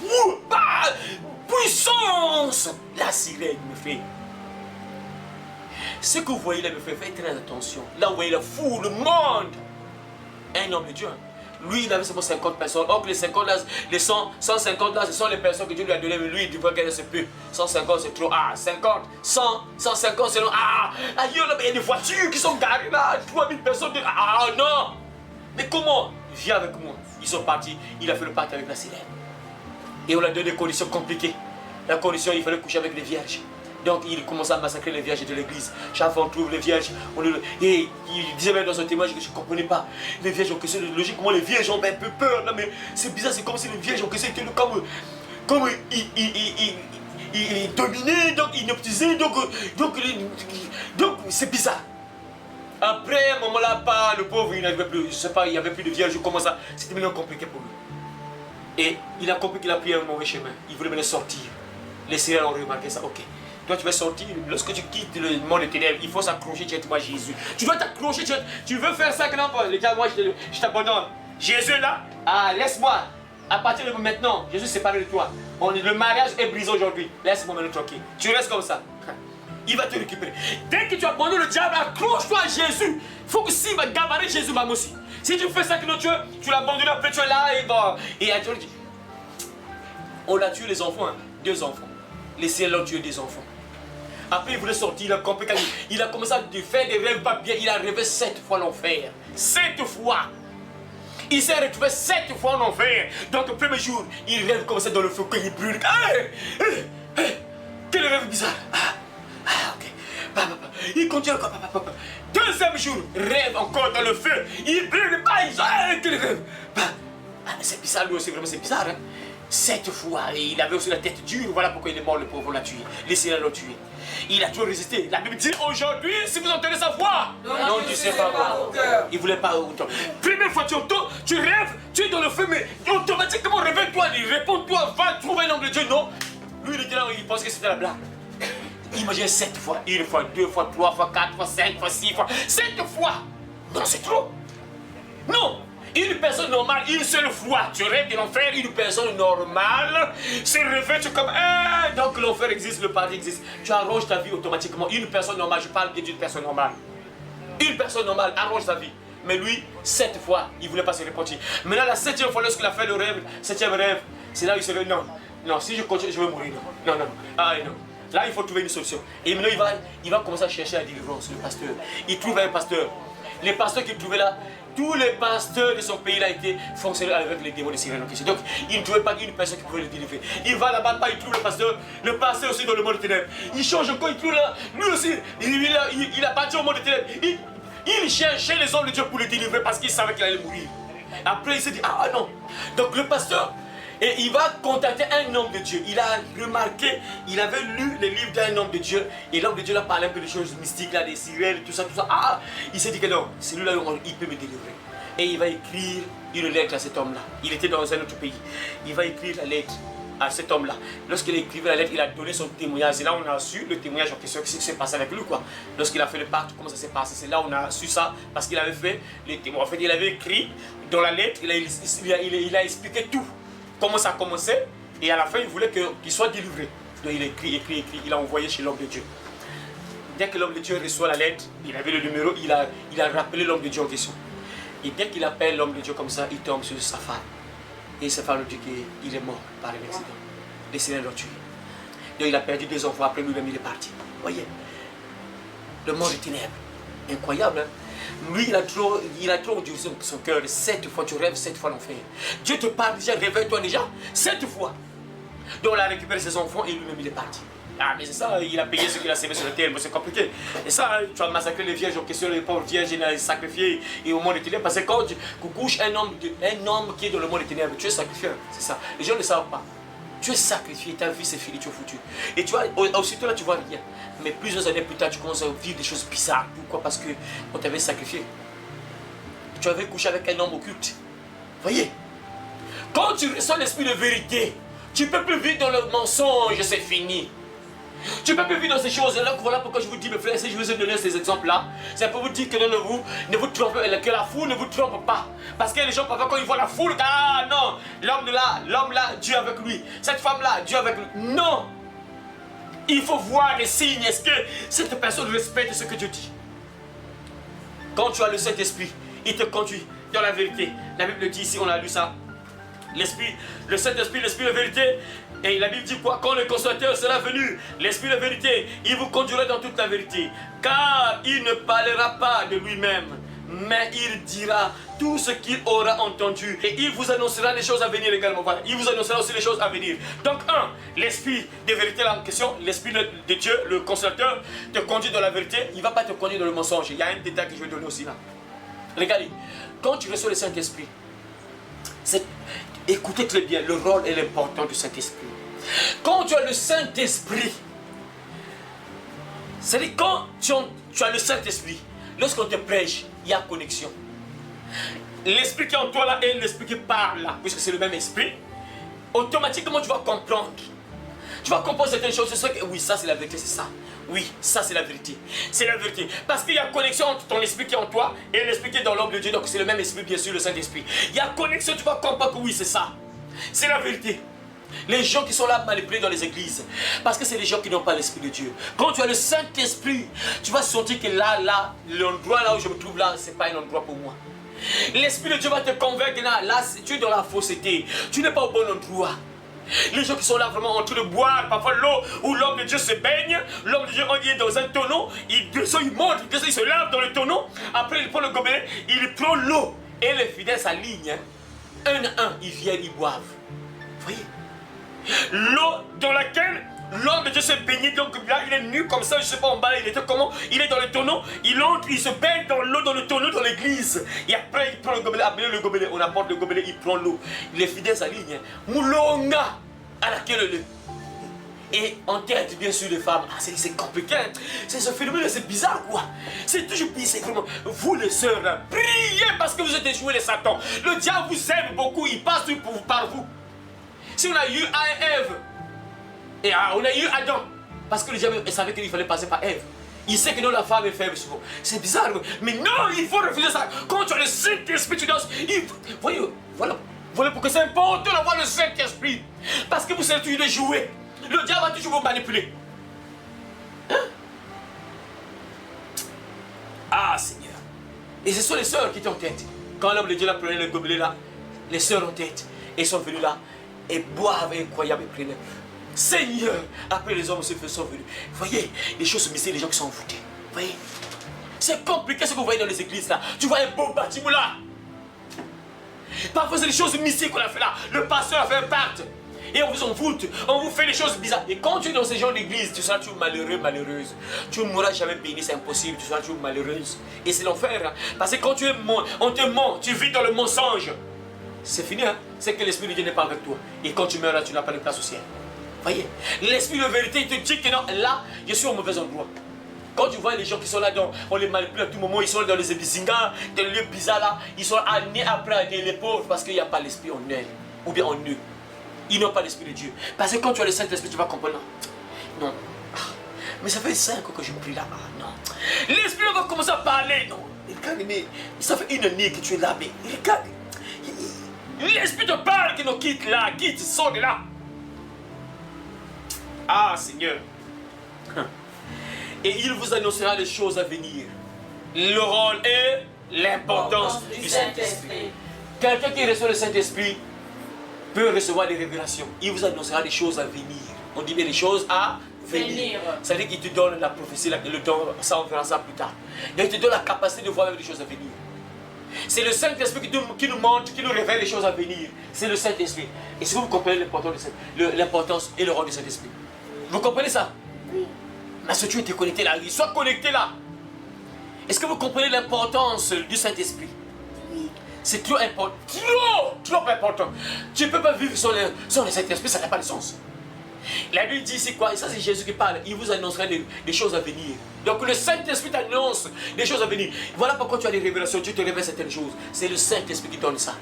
Puissance! La sirène me fait. Ce que vous voyez là me fait, faites très attention. Là vous voyez la foule, le monde. Un homme de Dieu. Lui il avait seulement 50 personnes. Or que les 50 là, les 100, 150 là, ce sont les personnes que Dieu lui a données. Mais lui il devrait gagner ce peu. 150 c'est trop. Ah, 50, 100, 150 c'est long. Ah, ailleurs là, il y a des voitures qui sont garées là. 3000 personnes. Ah non. Mais comment? Viens avec moi. Ils sont partis. Il a fait le pacte avec la sirène. Et on lui a donné des conditions compliquées. La condition, il fallait coucher avec les vierges. Donc il commençait à massacrer les vierges de l'église. Chaque fois on trouve les vierges. Et il disait même dans son témoignage que je ne comprenais pas. Les vierges ont que c'est logiquement les vierges ont un peu peur. Là, mais c'est bizarre, c'est comme si les vierges ont que c'était comme ils dominaient, donc ils hypnotisaient, donc c'est bizarre. Après, à un moment là, le pauvre, il n'avait plus, je sais pas, il n'y avait plus de vierges, comment ça, c'était maintenant compliqué pour lui. Et il a compris qu'il a pris un mauvais chemin. Il voulait me le sortir. Les sirènes ont remarqué ça, ok. Toi tu vas sortir, lorsque tu quittes le monde des ténèbres, il faut s'accrocher directement à Jésus. Tu dois t'accrocher, tu veux faire ça que non, les gars, moi je t'abandonne. Jésus là, ah laisse-moi. À partir de maintenant, Jésus s'est séparé de toi. Le mariage est brisé aujourd'hui. Laisse-moi me le tranquille. Tu restes comme ça. Il va te récupérer. Dès que tu abandonnes le diable, accroche-toi à Jésus. Il faut que s'il va gabarer Jésus, va aussi. Si tu fais ça que non, tu l'abandonnes, après tu es là et bon. Et on a tué les enfants, hein, 2 enfants. Les ciels ont tué des enfants. Après il voulait sortir, il a compris, il a commencé à faire des rêves pas bien. Il a rêvé 7 fois l'enfer. 7 fois. Il s'est retrouvé 7 fois en enfer. Donc le premier jour, il rêve comme ça dans le feu quand il brûle. Quel rêve bizarre. Ok. Il continue encore. Deuxième jour, rêve encore dans le feu. Il brûle. Quel rêve. C'est bizarre, lui aussi, vraiment c'est bizarre. Hein? 7 fois. Et il avait aussi la tête dure. Voilà pourquoi il est mort, le pauvre, on l'a tué. Les Seigneurs l'ont tué. Il a toujours résisté. La Bible dit aujourd'hui, si vous entendez sa voix, non, tu sais pas quoi. Il voulait pas autant. Première fois tu entends, tu rêves, tu es dans le feu, mais automatiquement réveille-toi, réponds-toi, va trouver l'homme de Dieu. Non. Lui, il était là, il pensait que c'était la blague. Imaginez 7 fois, 1 fois, 2 fois, 3 fois, 4 fois, 5 fois, 6 fois, 7 fois. Non, c'est trop. Non. Une personne normale, une seule fois, tu rêves de l'enfer, une personne normale se réveille, tu es comme, donc l'enfer existe, le paradis existe. Tu arranges ta vie automatiquement. Une personne normale, je parle bien d'une personne normale. Une personne normale arrange sa vie. Mais lui, 7 fois, il ne voulait pas se repentir. Maintenant, la 7e fois, lorsqu'il a fait le rêve, 7e rêve, c'est là où il se dit, non, si je continue, je vais mourir. Non. Ah non. Là, il faut trouver une solution. Et maintenant, il va commencer à chercher la délivrance, le pasteur. Il trouve un pasteur. Les pasteurs qu'il trouvait là, tous les pasteurs de son pays là étaient fonctionnels avec les démons de sirènes en question. Donc, il ne trouvait pas une personne qui pouvait le délivrer. Il va là-bas, il trouve le pasteur aussi dans le monde des ténèbres. Il change encore, il trouve là, lui aussi, il a bâti au monde des ténèbres. Il cherchait les hommes de Dieu pour le délivrer parce qu'il savait qu'il allait mourir. Après, il s'est dit, ah non. Donc, le pasteur Et il va contacter un homme de Dieu. Il a remarqué, il avait lu les livres d'un homme de Dieu. Et l'homme de Dieu a parlé un peu de choses mystiques, là, des sirènes, tout ça, tout ça. Ah, il s'est dit que non, celui-là, il peut me délivrer. Et il va écrire une lettre à cet homme-là. Il était dans un autre pays. Il va écrire la lettre à cet homme-là. Lorsqu'il a écrit la lettre, il a donné son témoignage. C'est là on a su le témoignage en question, ce qui s'est passé avec lui, quoi. Lorsqu'il a fait le pacte, comment ça s'est passé. C'est là on a su ça, parce qu'il avait fait les témoins. En fait, il avait écrit dans la lettre, il a expliqué tout. Comment ça a commencé, et à la fin, il voulait qu'il soit délivré. Donc il a écrit, il a envoyé chez l'homme de Dieu. Dès que l'homme de Dieu reçoit la lettre, il avait le numéro, il a rappelé l'homme de Dieu en question. Et dès qu'il appelle l'homme de Dieu comme ça, il tombe sur sa femme. Et sa femme lui dit qu'il est mort par un accident. Les sirènes l'ont tué. Donc il a perdu 2 enfants, après lui-même il est parti. Voyez, le monde des ténèbres. Incroyable, hein? Lui, il a trop endurci son cœur. 7 fois, tu rêves 7 fois l'enfer. Dieu te parle déjà, réveille-toi déjà, 7 fois. Donc, il a récupéré ses enfants et lui-même, il est parti. Ah, mais c'est ça, il a payé ce qu'il a semé sur la terre, mais c'est compliqué. Et ça, tu as massacré les vierges en question, les pauvres vierges, il a sacrifié et au monde des ténèbres. Parce que quand tu couches un homme qui est dans le monde des ténèbres, tu es sacrifié. C'est ça. Les gens ne savent pas. Tu es sacrifié, ta vie c'est fini, tu es foutu. Et tu vois, aussitôt là, tu vois rien. Mais plusieurs années plus tard, tu commences à vivre des choses bizarres. Pourquoi? Parce qu'on t'avait sacrifié. Tu avais couché avec un homme occulte. Voyez, quand tu reçois l'esprit de vérité, tu ne peux plus vivre dans le mensonge, c'est fini. Tu ne peux plus vivre dans ces choses-là. Voilà pourquoi je vous dis, mes frères, si je vous ai donné ces exemples-là, c'est pour vous dire que ne vous trompez, que la foule ne vous trompe pas. Parce que les gens, parfois, quand ils voient la foule, ah non, l'homme là, Dieu avec lui. Cette femme-là, Dieu avec lui. Non! Il faut voir les signes. Est-ce que cette personne respecte ce que Dieu dit? Quand tu as le Saint-Esprit, il te conduit dans la vérité. La Bible dit ici, on a lu ça. L'Esprit, le Saint-Esprit, l'Esprit de vérité. Et la Bible dit quoi? Quand le consolateur sera venu, l'Esprit de vérité, il vous conduira dans toute la vérité. Car il ne parlera pas de lui-même, mais il dira tout ce qu'il aura entendu. Et il vous annoncera les choses à venir également. Voilà. Il vous annoncera aussi les choses à venir. Donc, l'Esprit de vérité, là en question, l'Esprit de Dieu, le consolateur, te conduit dans la vérité. Il ne va pas te conduire dans le mensonge. Il y a un détail que je vais donner aussi là. Regardez, quand tu reçois le Saint-Esprit, écoutez très bien le rôle et l'importance du Saint-Esprit. Quand tu as le Saint-Esprit, c'est-à-dire quand tu as le Saint-Esprit, lorsqu'on te prêche, il y a connexion. L'esprit qui est en toi là et l'esprit qui parle là, puisque c'est le même esprit, automatiquement tu vas comprendre. Tu vas comprendre certaines choses. C'est ça que oui, ça c'est la vérité, c'est ça. Oui, ça c'est la vérité. C'est la vérité. Parce qu'il y a connexion entre ton esprit qui est en toi et l'esprit qui est dans l'homme de Dieu. Donc c'est le même esprit, bien sûr, le Saint-Esprit. Il y a connexion, tu vas comprendre que oui, c'est ça. C'est la vérité. Les gens qui sont là manipulés dans les églises, parce que c'est des gens qui n'ont pas l'esprit de Dieu. Quand tu as le Saint-Esprit, tu vas sentir que là, l'endroit là où je me trouve là, c'est pas un endroit pour moi. L'esprit de Dieu va te convaincre là, tu es dans la fausseté. Tu n'es pas au bon endroit. Les gens qui sont là vraiment en train de boire parfois l'eau où l'homme de Dieu se baigne, l'homme de Dieu il est dans un tonneau, il descend, il monte, il descend, il se lave dans le tonneau, après il prend le gobelet, il prend l'eau et les fidèles s'alignent, un à un, ils viennent, ils boivent. Vous voyez? L'eau dans laquelle l'homme de Dieu s'est baigné, donc là il est nu comme ça, je ne sais pas en bas, il était comment, il est dans le tonneau, il entre, il se baigne dans l'eau, dans le tonneau, dans l'église. Et après il prend le gobelet, après le gobelet, on apporte le gobelet, il prend l'eau. Les fidèles s'alignent. Moulonga à laquelle et en tête, bien sûr, les femmes. Ah, c'est compliqué. C'est ce phénomène, c'est bizarre, quoi. C'est toujours bizarre, vraiment. Vous, les sœurs, priez parce que vous êtes échoués, les Satan. Le diable vous aime beaucoup, il passe par vous. Si on a eu Ève, et on a eu Adam, parce que le diable savait qu'il fallait passer par Ève. Il sait que non, la femme est faible souvent. C'est bizarre, mais non, il faut refuser ça. Quand tu as le Saint-Esprit, tu danses. Voyez, voilà pourquoi c'est important d'avoir le Saint-Esprit. Parce que vous savez toujours le jouer. Le diable va toujours vous manipuler. Hein? Ah, Seigneur. Et ce sont les sœurs qui étaient en tête. Quand l'homme de Dieu prenait le gobelet là, les sœurs en tête, et sont venues là, et boivent incroyable et prenaient. Seigneur, après les hommes sont venus. Voyez, les choses mystiques, les gens qui sont envoûtés. Voyez, c'est compliqué ce que vous voyez dans les églises là. Tu vois un beau bâtiment là. Parfois c'est des choses mystiques qu'on a fait là. Le pasteur a fait un pacte. Et on vous envoûte, on vous fait des choses bizarres. Et quand tu es dans ces genres d'église, tu seras toujours malheureux, malheureuse. Tu ne mourras jamais béni, c'est impossible, tu seras toujours malheureuse. Et c'est l'enfer. Hein? Parce que quand tu es on te ment, tu vis dans le mensonge. c'est fini, hein? C'est que l'Esprit de Dieu n'est pas avec toi. Et quand tu meurs là, tu n'as pas de place au ciel. Voyez, l'Esprit de vérité, il te dit que non, là, je suis au mauvais endroit. Quand tu vois les gens qui sont là, on les manipule à tout moment, ils sont dans les ébizingas, dans les lieux bizarres là, ils sont amenés après à aider les pauvres parce qu'il n'y a pas l'Esprit en eux, ou bien en eux. Ils n'ont pas l'Esprit de Dieu. Parce que quand tu as le Saint-Esprit, tu vas comprendre. Non. Mais ça fait 5 ans que je prie là-bas. Non. L'Esprit va commencer à parler. Non. Regarde, mais ça fait une année que tu es là, mais regarde. L'Esprit te parle que nous quitte là, quitte, sors de là. Ah, Seigneur. Et il vous annoncera les choses à venir. Le rôle et l'importance du Saint-Esprit. Quelqu'un qui reçoit le Saint-Esprit peut recevoir des révélations. Il vous annoncera des choses à venir. On dit bien des choses à venir. C'est-à-dire qu'il te donne la prophétie, le don, ça on verra ça plus tard. Il te donne la capacité de voir des choses à venir. C'est le Saint-Esprit qui nous montre, qui nous révèle les choses à venir. C'est le Saint-Esprit. Est-ce que vous comprenez l'importance et le rôle du Saint-Esprit? Vous comprenez ça? Oui. Mais si tu es déconnecté là, sois connecté là. Est-ce que vous comprenez l'importance du Saint-Esprit? Oui. C'est trop important. Trop important. Tu ne peux pas vivre sans le Saint-Esprit, ça n'a pas de sens. La Bible dit c'est quoi? Et ça c'est Jésus qui parle. Il vous annoncera des choses à venir. Donc le Saint-Esprit t'annonce des choses à venir. Voilà pourquoi tu as des révélations. Dieu te révèle certaines choses. C'est le Saint-Esprit qui donne ça.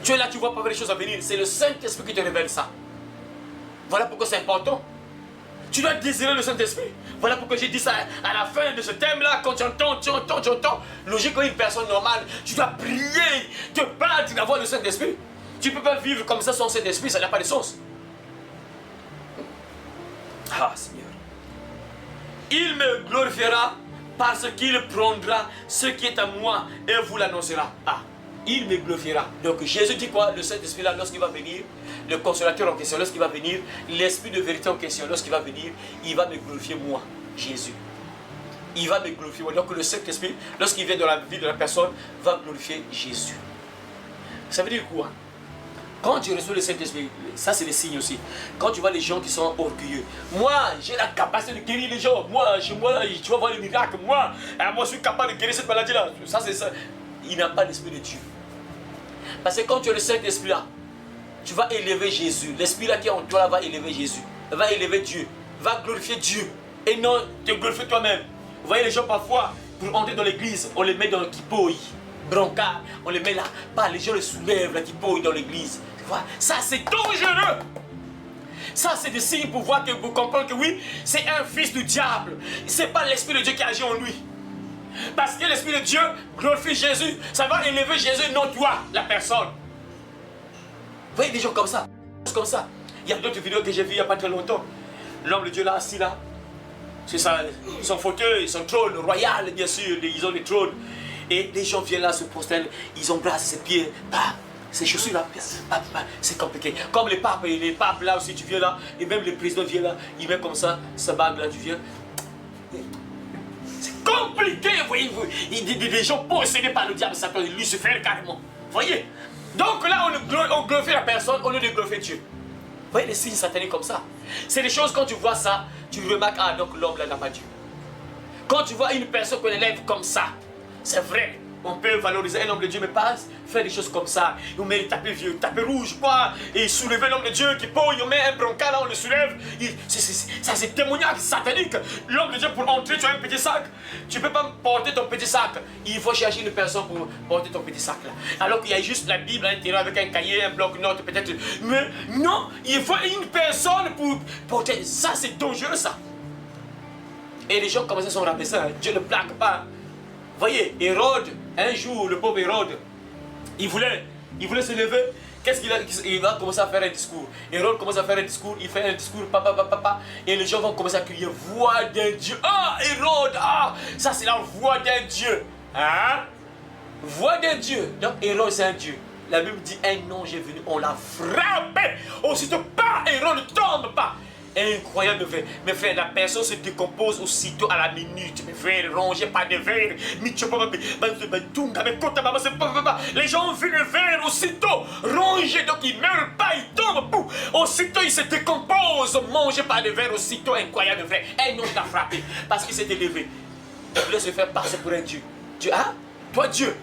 Tu es là, tu vois pas les choses à venir. C'est le Saint-Esprit qui te révèle ça. Voilà pourquoi c'est important. Tu dois désirer le Saint-Esprit. Voilà pourquoi j'ai dit ça à la fin de ce thème-là. Quand tu entends. Logique, comme une personne normale, tu dois prier, te battre d'avoir le Saint-Esprit. Tu ne peux pas vivre comme ça sans Saint-Esprit, ça n'a pas de sens. Ah, Seigneur. Il me glorifiera parce qu'il prendra ce qui est à moi et vous l'annoncera. Ah, il me glorifiera. Donc Jésus dit quoi? Le Saint-Esprit là, lorsqu'il va venir, le consolateur en question, lorsqu'il va venir, l'Esprit de vérité en question, lorsqu'il va venir, il va me glorifier moi, Jésus. Il va me glorifier moi. Donc le Saint-Esprit, lorsqu'il vient dans la vie de la personne, va glorifier Jésus. Ça veut dire quoi? Quand tu reçois le Saint-Esprit, ça c'est des signes aussi. Quand tu vois les gens qui sont orgueilleux, moi j'ai la capacité de guérir les gens. Moi, chez moi, tu vas voir les miracles. Moi, je suis capable de guérir cette maladie-là. Ça c'est ça. Il n'a pas l'Esprit de Dieu. Parce que quand tu as le Saint-Esprit là, tu vas élever Jésus. L'Esprit là qui est en toi là va élever Jésus. Va élever Dieu. Va glorifier Dieu. Et non te glorifier toi-même. Vous voyez les gens parfois, pour entrer dans l'église, on les met dans le kipoi, brancard. On les met là. Pas les gens les soulèvent la kipoi dans l'église. Ça c'est dangereux. Ça c'est des signes pour voir que vous comprenez que oui, c'est un fils du diable. C'est pas l'Esprit de Dieu qui agit en lui. Parce que l'Esprit de Dieu glorifie Jésus. Ça va élever Jésus, non toi, la personne. Vous voyez des gens comme ça. Comme ça. Il y a d'autres vidéos que j'ai vues il n'y a pas très longtemps. L'homme de Dieu là, assis là. C'est ça, son fauteuil, son trône royal, bien sûr. Ils ont des trônes. Et les gens viennent là, se prosternent. Ils embrassent ses pieds. Ces chaussures là, c'est compliqué. Comme les papes là aussi, tu viens là, et même les présidents viennent là, ils mettent comme ça, sa bague là, tu viens. C'est compliqué, voyez-vous. Des gens possédés par le diable, Satan, Lucifer carrément. Voyez. Donc là, on glorifie la personne au lieu de glorifier Dieu. Vous voyez les signes sataniques comme ça. C'est des choses, quand tu vois ça, tu remarques, ah donc l'homme là n'a pas Dieu. Quand tu vois une personne qu'on élève comme ça, c'est vrai. On peut valoriser un homme de Dieu, mais pas faire des choses comme ça. On met les tapis vieux, tapis rouges, quoi. Et soulever l'homme de Dieu qui pogne, on met un brancard là, on le soulève. Ça c'est démoniaque, satanique. L'homme de Dieu, pour entrer, tu as un petit sac. Tu ne peux pas porter ton petit sac. Il faut chercher une personne pour porter ton petit sac là. Alors qu'il y a juste la Bible à l'intérieur avec un cahier, un bloc-notes peut-être. Mais non, il faut une personne pour porter. Ça c'est dangereux ça. Et les gens commencent à s'en rabaisser. Dieu ne plaque pas. Voyez, Hérode, un jour, le pauvre Hérode, il voulait se lever. Qu'est-ce qu'il a? Il va commencer à faire un discours. Hérode commence à faire un discours, il fait un discours, papa, et les gens vont commencer à crier, voix d'un Dieu. Ah, Hérode, ah, ça c'est la voix d'un Dieu. Hein? Voix d'un Dieu. Donc Hérode c'est un Dieu. La Bible dit, un ange est venu, on l'a frappé. Aussitôt, pas, Hérode ne tombe pas. Incroyable, mes frères, la personne se décompose aussitôt à la minute. Mes frères, rongez pas de verre. Les gens ont vu le verre aussitôt rongé, donc ils ne meurent pas, ils tombent. Aussitôt, ils se décomposent. Mangez pas de verre aussitôt, incroyable, frère. Un ange l'a frappé parce qu'il s'est élevé. Il voulait se faire passer pour un Dieu. Dieu, hein? Toi, Dieu,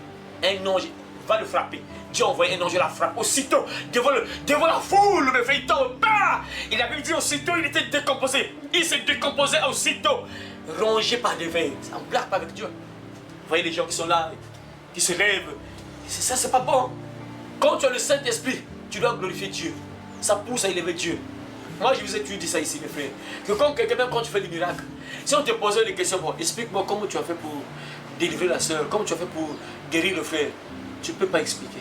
un ange. va le frapper. Dieu a envoyé un ange, la frappe. Aussitôt, devant la foule, mes frères, il tombe. Il avait dit aussitôt, il était décomposé. Il s'est décomposé aussitôt. Rongé par des veines. On ne blague pas avec Dieu. Vous voyez les gens qui sont là, qui se lèvent. Ça, c'est pas bon. Quand tu as le Saint-Esprit, tu dois glorifier Dieu. Ça pousse à élever Dieu. Moi, je vous ai toujours dit ça ici, mes frères. Que quand quelqu'un, même quand tu fais des miracles, si on te posait des questions, bon, explique-moi comment tu as fait pour délivrer la soeur, comment tu as fait pour guérir le frère. Tu ne peux pas expliquer.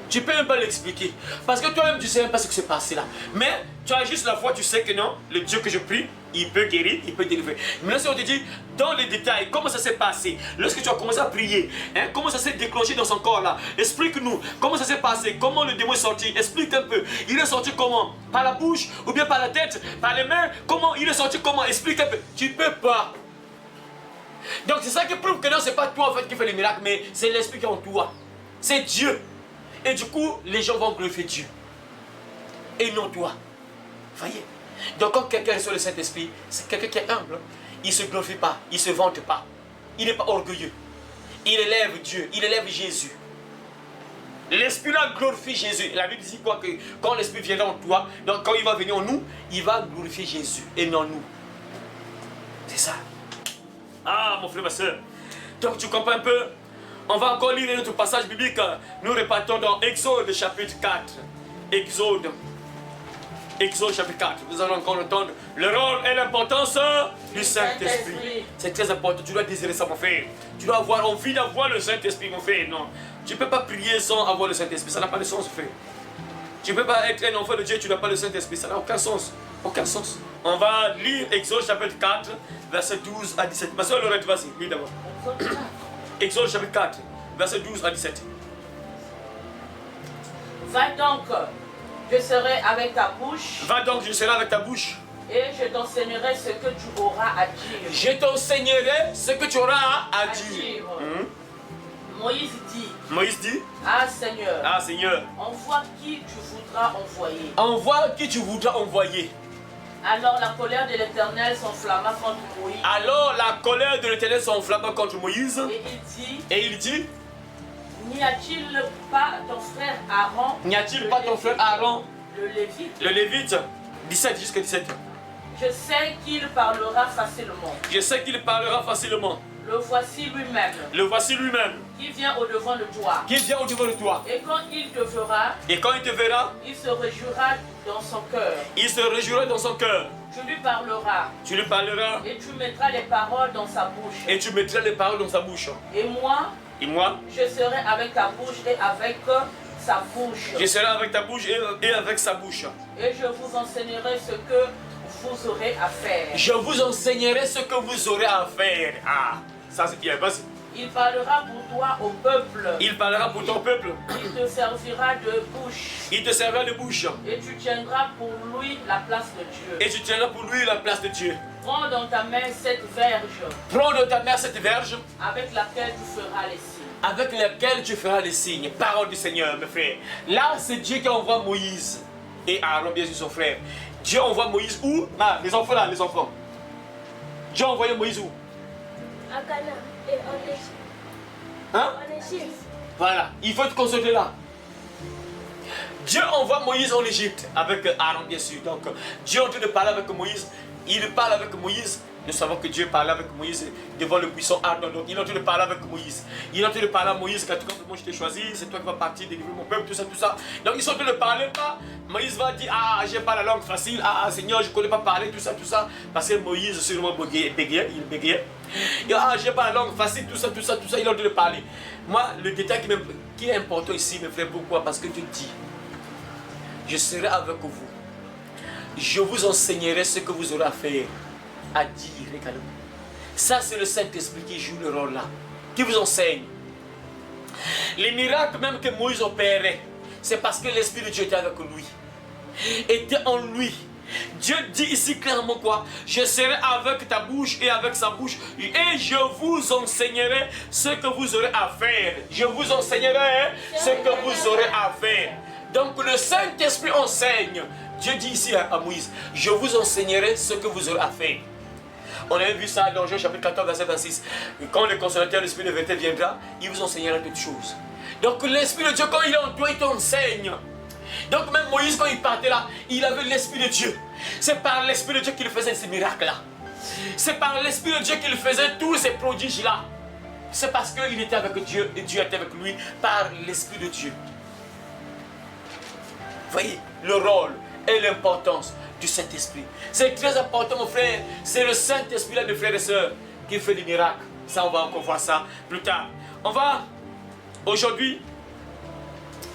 Tu ne peux même pas l'expliquer. Parce que toi-même, tu ne sais même pas ce qui s'est passé là. Mais tu as juste la foi, tu sais que non, le Dieu que je prie, il peut guérir, il peut délivrer. Maintenant, si on te dit dans les détails, comment ça s'est passé, lorsque tu as commencé à prier, hein, comment ça s'est déclenché dans son corps là, explique-nous, comment ça s'est passé, comment le démon est sorti, explique un peu. Il est sorti comment? Par la bouche, ou bien par la tête, par les mains, comment il est sorti, comment? Explique un peu. Tu ne peux pas. Donc c'est ça qui prouve que non, c'est pas toi en fait qui fait les miracles, mais c'est l'Esprit qui est en toi. C'est Dieu. Et du coup, les gens vont glorifier Dieu. Et non toi. Voyez. Donc quand quelqu'un reçoit le Saint-Esprit, c'est quelqu'un qui est humble. Il ne se glorifie pas, il ne se vante pas. Il n'est pas orgueilleux. Il élève Dieu, il élève Jésus. L'Esprit là glorifie Jésus. La Bible dit quoi? Que quand l'Esprit viendra en toi, donc quand il va venir en nous, il va glorifier Jésus et non nous. C'est ça. Ah mon frère, ma soeur. Donc tu comprends un peu? On va encore lire notre passage biblique. Nous repartons dans Exode chapitre 4. Exode chapitre 4. Nous allons encore entendre le rôle et l'importance du Saint-Esprit. C'est très important. Tu dois désirer ça, mon frère. Tu dois avoir envie d'avoir le Saint-Esprit, mon frère. Non. Tu ne peux pas prier sans avoir le Saint-Esprit. Ça n'a pas de sens, frère. Tu ne peux pas être un enfant de Dieu, tu n'as pas le Saint-Esprit. Ça n'a aucun sens. Aucun sens. On va lire Exode chapitre 4, verset 12 à 17. Ma soeur Laurette, vas-y, lis d'abord. Exode chapitre 4, verset 12 à 17. Va donc, je serai avec ta bouche. Va donc, je serai avec ta bouche. Et je t'enseignerai ce que tu auras à dire. Je t'enseignerai ce que tu auras à dire. Moïse dit. Moïse dit. Ah Seigneur. Ah Seigneur. Envoie qui tu voudras envoyer. Envoie qui tu voudras envoyer. Alors la colère de l'Éternel s'enflamma contre Moïse. Alors la colère de l'Éternel s'enflamma contre Moïse. Et il dit. N'y a-t-il pas ton frère Aaron? N'y a-t-il pas ton frère Aaron? Le Lévite. Le Lévite. 17 jusqu'à 17. Je sais qu'il parlera facilement. Je sais qu'il parlera facilement. Le voici lui-même. Le voici lui-même. Qui vient au-devant de toi. Qui vient au-devant de toi. Et quand il te verra. Et quand il te verra. Il se réjouira dans son cœur. Il se réjouira dans son cœur. Tu lui parleras. Tu lui parleras. Et tu mettras les paroles dans sa bouche. Et tu mettras les paroles dans sa bouche. Et moi. Et moi. Je serai avec ta bouche et avec sa bouche. Je serai avec ta bouche et avec sa bouche. Et je vous enseignerai ce que vous aurez à faire. Je vous enseignerai ce que vous aurez à faire. Ah, ça c'est bien, vas-y. Il parlera pour toi au peuple. Il parlera pour ton peuple. Il te servira de bouche. Il te servira de bouche. Et tu tiendras pour lui la place de Dieu. Et tu tiendras pour lui la place de Dieu. Prends dans ta main cette verge. Prends dans ta main cette verge. Avec laquelle tu feras les signes. Avec laquelle tu feras les signes. Parole du Seigneur, mes frères. Là, c'est Dieu qui envoie Moïse. Et Aaron, bien sûr, son frère. Dieu envoie Moïse où? Ah, les enfants là, les enfants. Dieu a envoyé Moïse où? À Cana et en Égypte. Hein? En Égypte. Voilà, il faut te consulter là. Dieu envoie Moïse en Égypte avec Aaron, bien sûr. Donc, Dieu est en train de parler avec Moïse. Il parle avec Moïse. Nous savons que Dieu parlait avec Moïse devant le puissant Aaron. Donc, il est en train de parler avec Moïse. Il est en train de parler à Moïse quand moi je t'ai choisi, c'est toi qui vas partir délivrer mon peuple, tout ça, tout ça. Donc, ils sont en train de parler là. Moïse va dire, ah, j'ai pas la langue facile. Ah, Seigneur, je ne connais pas parler, tout ça, tout ça. Parce que Moïse, sûrement, bégayait, il bégayait. Et, ah, j'ai pas la langue facile, tout ça, tout ça, tout ça. Il est en train de parler. Moi, le détail qui est important ici, mes frères, pourquoi? Parce que Dieu dit, je serai avec vous. Je vous enseignerai ce que vous aurez à faire, à dire. Regardez. Ça, c'est le Saint-Esprit qui joue le rôle là, qui vous enseigne. Les miracles même que Moïse opérait, c'est parce que l'Esprit de Dieu était avec lui, était en lui. Dieu dit ici clairement quoi? Je serai avec ta bouche et avec sa bouche et je vous enseignerai ce que vous aurez à faire. Je vous enseignerai ce que vous aurez à faire. Donc le Saint-Esprit enseigne. Dieu dit ici à Moïse, je vous enseignerai ce que vous aurez à faire. On avait vu ça dans Jean chapitre 14, verset 26. Quand le consolateur, l'Esprit de vérité viendra, il vous enseignera toutes choses. Donc l'Esprit de Dieu, quand il est en toi, il t'enseigne. Donc même Moïse, quand il partait là, il avait l'Esprit de Dieu. C'est par l'Esprit de Dieu qu'il faisait ces miracles-là. C'est par l'Esprit de Dieu qu'il faisait tous ces prodiges-là. C'est parce qu'il était avec Dieu et Dieu était avec lui par l'Esprit de Dieu. Voyez le rôle et l'importance du Saint-Esprit. C'est très important, mon frère. C'est le Saint-Esprit, là, mes frères et sœurs, qui fait des miracles. Ça, on va encore voir ça plus tard. On va, aujourd'hui,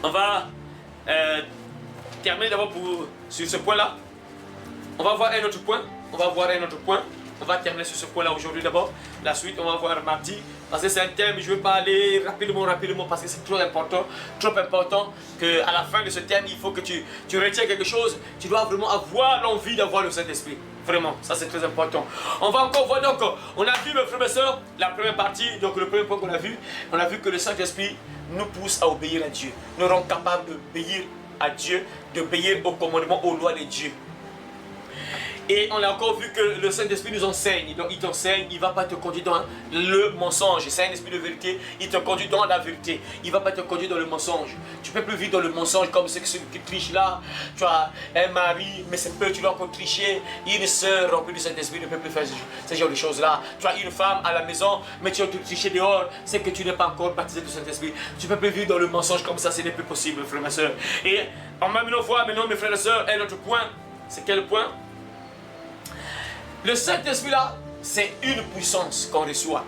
on va terminer d'abord sur ce point-là. On va voir un autre point. On va terminer sur ce point-là aujourd'hui d'abord. La suite, on va voir mardi. Parce que c'est un thème, je ne veux pas aller rapidement, parce que c'est trop important qu'à la fin de ce thème, il faut que tu retiens quelque chose. Tu dois vraiment avoir l'envie d'avoir le Saint-Esprit. Vraiment, ça c'est très important. On va encore voir, donc, on a vu, mes frères et sœurs, la première partie, donc le premier point qu'on a vu, on a vu que le Saint-Esprit nous pousse à obéir à Dieu, nous rend capables d'obéir à Dieu, d'obéir aux commandements, aux lois de Dieu. Et on a encore vu que le Saint-Esprit nous enseigne. Donc il t'enseigne, il ne va pas te conduire dans le mensonge. C'est un esprit de vérité, il te conduit dans la vérité. Il ne va pas te conduire dans le mensonge. Tu ne peux plus vivre dans le mensonge comme ceux qui trichent là. Tu as un mari, mais c'est peu, tu dois encore tricher. Une soeur remplie du Saint-Esprit ne peut plus faire ce genre de choses-là. Tu as une femme à la maison, mais tu as triché dehors. C'est que tu n'es pas encore baptisé du Saint-Esprit. Tu ne peux plus vivre dans le mensonge comme ça, ce n'est plus possible, frères et sœurs. Et on va maintenant voir, mes frères et sœurs, un autre point. C'est quel point? Le Saint-Esprit là, c'est une puissance qu'on reçoit.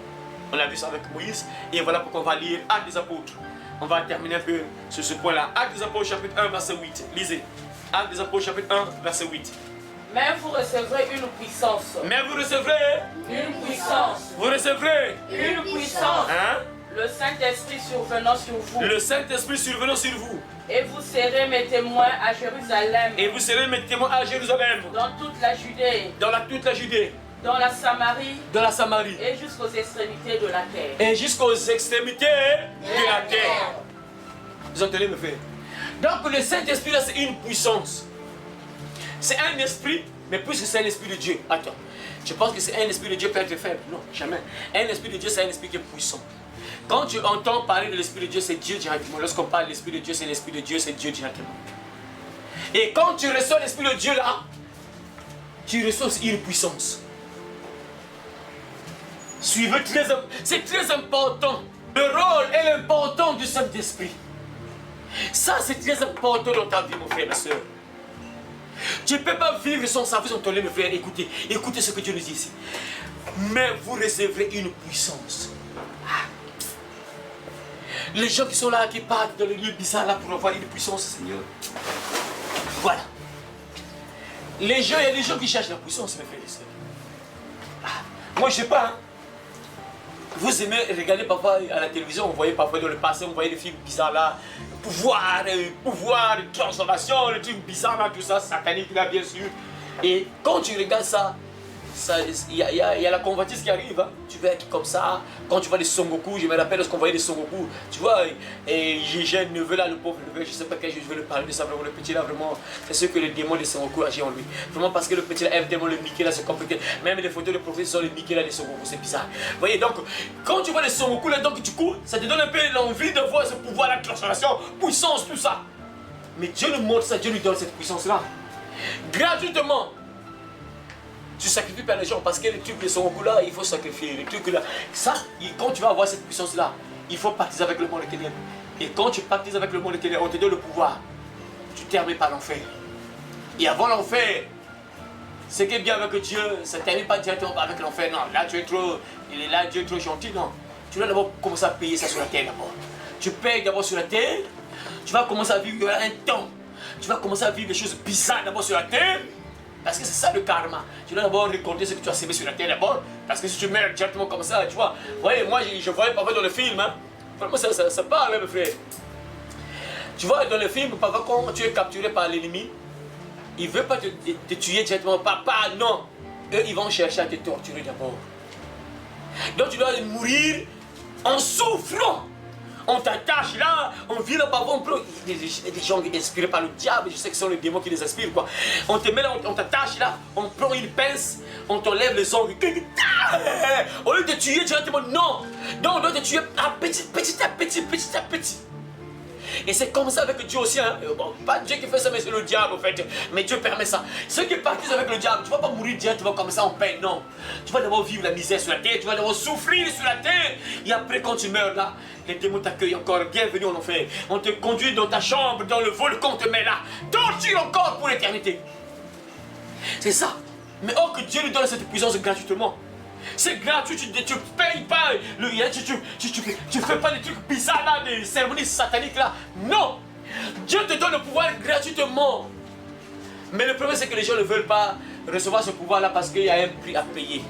On a vu ça avec Moïse. Et voilà pourquoi on va lire Actes des Apôtres. On va terminer un peu sur ce point-là. Actes des Apôtres chapitre 1 verset 8. Lisez. Actes des Apôtres chapitre 1 verset 8. Mais vous recevrez une puissance. Mais vous recevrez une puissance. Vous recevrez une puissance. Hein? Le Saint-Esprit survenant sur vous. Le Saint-Esprit survenant sur vous. Et vous serez mes témoins à Jérusalem. Et vous serez mes témoins à Jérusalem. Dans toute la Judée. Dans toute la Judée. Dans la Samarie. Dans la Samarie. Et jusqu'aux extrémités de la terre. Et jusqu'aux extrémités de la terre. Vous entendez, mes frères? Donc le Saint-Esprit là, c'est une puissance. C'est un esprit, mais puisque c'est un esprit de Dieu. Attends. Je pense que c'est un esprit de Dieu peut être faible. Non, jamais. Un esprit de Dieu, c'est un esprit qui est puissant. Quand tu entends parler de l'Esprit de Dieu, c'est Dieu directement. Lorsqu'on parle de l'Esprit de Dieu, c'est l'Esprit de Dieu, c'est Dieu directement. Et quand tu reçois l'Esprit de Dieu là, tu reçois aussi une puissance. Suivez, c'est très important. Le rôle et l'importance du Saint-Esprit. Ça, c'est très important dans ta vie, mon frère, ma soeur. Tu ne peux pas vivre sans savoir son tollé, mes frères. Écoutez ce que Dieu nous dit ici. Mais vous recevrez une puissance. Les gens qui sont là, qui partent dans le lieu bizarre là pour avoir une puissance, Seigneur. Voilà. Il y a des gens qui cherchent la puissance, mes frères et sœurs. Moi, je ne sais pas. Hein. Vous aimez regarder parfois à la télévision, vous voyez parfois dans le passé, vous voyez des films bizarres là. Pouvoir, transformation, les trucs bizarres là, tout ça, satanique là, bien sûr. Et quand tu regardes ça, il y a la convoitise qui arrive, hein. Tu veux être comme ça. Quand tu vois les Son Goku, je me rappelle lorsqu'on voyait les Son Goku, tu vois, et j'ai un neveu là, le pauvre neveu, je ne sais pas quel jour je vais le parler de ça, vraiment le petit là, vraiment, c'est sûr que le démon de Son Goku agit en lui. Vraiment parce que le petit là aime tellement le Mickey là, c'est compliqué. Même les photos de prophètes sont les Mickey là, les Son Goku, c'est bizarre. Vous voyez, donc, quand tu vois les Son Goku là, donc du coup, ça te donne un peu l'envie de voir ce pouvoir, la transformation, puissance, tout ça. Mais Dieu nous montre ça, Dieu nous donne cette puissance là. Gratuitement. Tu sacrifies par les gens parce que les trucs de Son Goku là, il faut sacrifier. Les trucs là, ça, quand tu vas avoir cette puissance là, il faut partir avec le monde éternel. Et quand tu partis avec le monde éternel, on te donne le pouvoir. Tu termines par l'enfer. Et avant l'enfer, ce qui est bien avec Dieu, ça ne termine pas directement avec l'enfer. Non, là Dieu est trop gentil, non. Tu dois d'abord commencer à payer ça sur la terre d'abord. Tu payes d'abord sur la terre, tu vas commencer à vivre un temps. Tu vas commencer à vivre des choses bizarres d'abord sur la terre. Parce que c'est ça le karma. Tu dois d'abord récolter ce que tu as sémé sur la terre d'abord. Parce que si tu meurs directement comme ça, tu vois. Vous voyez, moi je voyais parfois dans le film, hein. Vraiment ça parle, hein, mes frères. Tu vois, dans le film, parfois quand tu es capturé par l'ennemi, il ne veut pas te tuer directement. Papa, non. Eux, ils vont chercher à te torturer d'abord. Donc tu dois mourir en souffrant. On t'attache là, on vit là parfois, des gens inspirés par le diable, je sais que ce sont les démons qui les inspirent quoi. On te met là, on t'attache là, on prend une pince, on t'enlève les ongles. Au lieu de te tuer directement, non. Donc on doit te tuer petit à petit. Et c'est comme ça avec Dieu aussi. Hein. Bon, pas Dieu qui fait ça, mais c'est le diable en fait. Mais Dieu permet ça. Ceux qui partent avec le diable, tu ne vas pas mourir directement comme ça en peine, non. Tu vas d'abord vivre la misère sur la terre, tu vas d'abord souffrir sur la terre. Et après, quand tu meurs là, les démons t'accueillent encore. Bienvenue en enfer. On te conduit dans ta chambre, dans le volcan, on te met là. Torture encore pour l'éternité. C'est ça. Mais or que Dieu nous donne cette puissance gratuitement. C'est gratuit, tu ne payes pas, tu fais pas des trucs bizarres là, des cérémonies sataniques là. Non! Dieu te donne le pouvoir gratuitement. Mais le problème c'est que les gens ne veulent pas recevoir ce pouvoir là parce qu'il y a un prix à payer.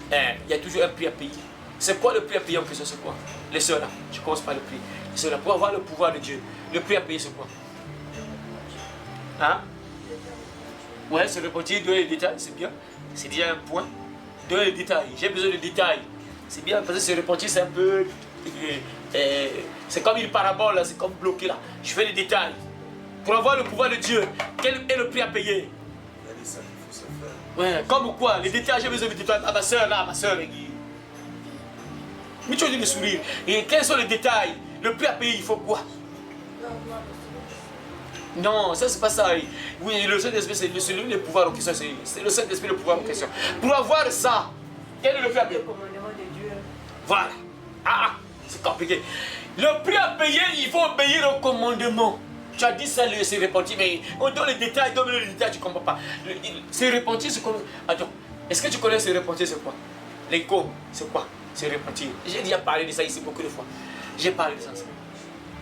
Il y a toujours un prix à payer. C'est quoi le prix à payer en question? C'est quoi? Les soeurs là, je commence par le prix. Les soeurs là, pour avoir le pouvoir de Dieu, le prix à payer c'est quoi? Hein? Ouais, c'est repentir, donner les détails, c'est bien. C'est déjà un point. Donner les détails. J'ai besoin de détails. C'est bien parce que se repentir, c'est un peu. C'est comme une parabole, c'est comme bloqué là. Je fais les détails. Pour avoir le pouvoir de Dieu, quel est le prix à payer? Il y a des sacrifices à faire. Ouais, comme quoi? Les détails, j'ai besoin de détails. Ah, ma soeur là, ma soeur. Mais tu as dit de sourire. Et quels sont les détails? Le prix à payer, il faut quoi? Non, ça c'est pas ça. Oui, le Saint-Esprit, c'est celui le pouvoir en question. C'est le Saint-Esprit le pouvoir en question. Pour avoir ça, quel est le prix à payer? Le commandement de Dieu. Voilà. Ah, c'est compliqué. Le prix à payer, il faut obéir au commandement. Tu as dit ça, c'est repenti, mais on donne les détails, tu ne comprends pas. C'est repenti, c'est comme. Attends, est-ce que tu connais ce repenti, c'est quoi? Les coms, c'est quoi? C'est repenti. J'ai déjà parlé de ça ici beaucoup de fois. J'ai parlé de ça.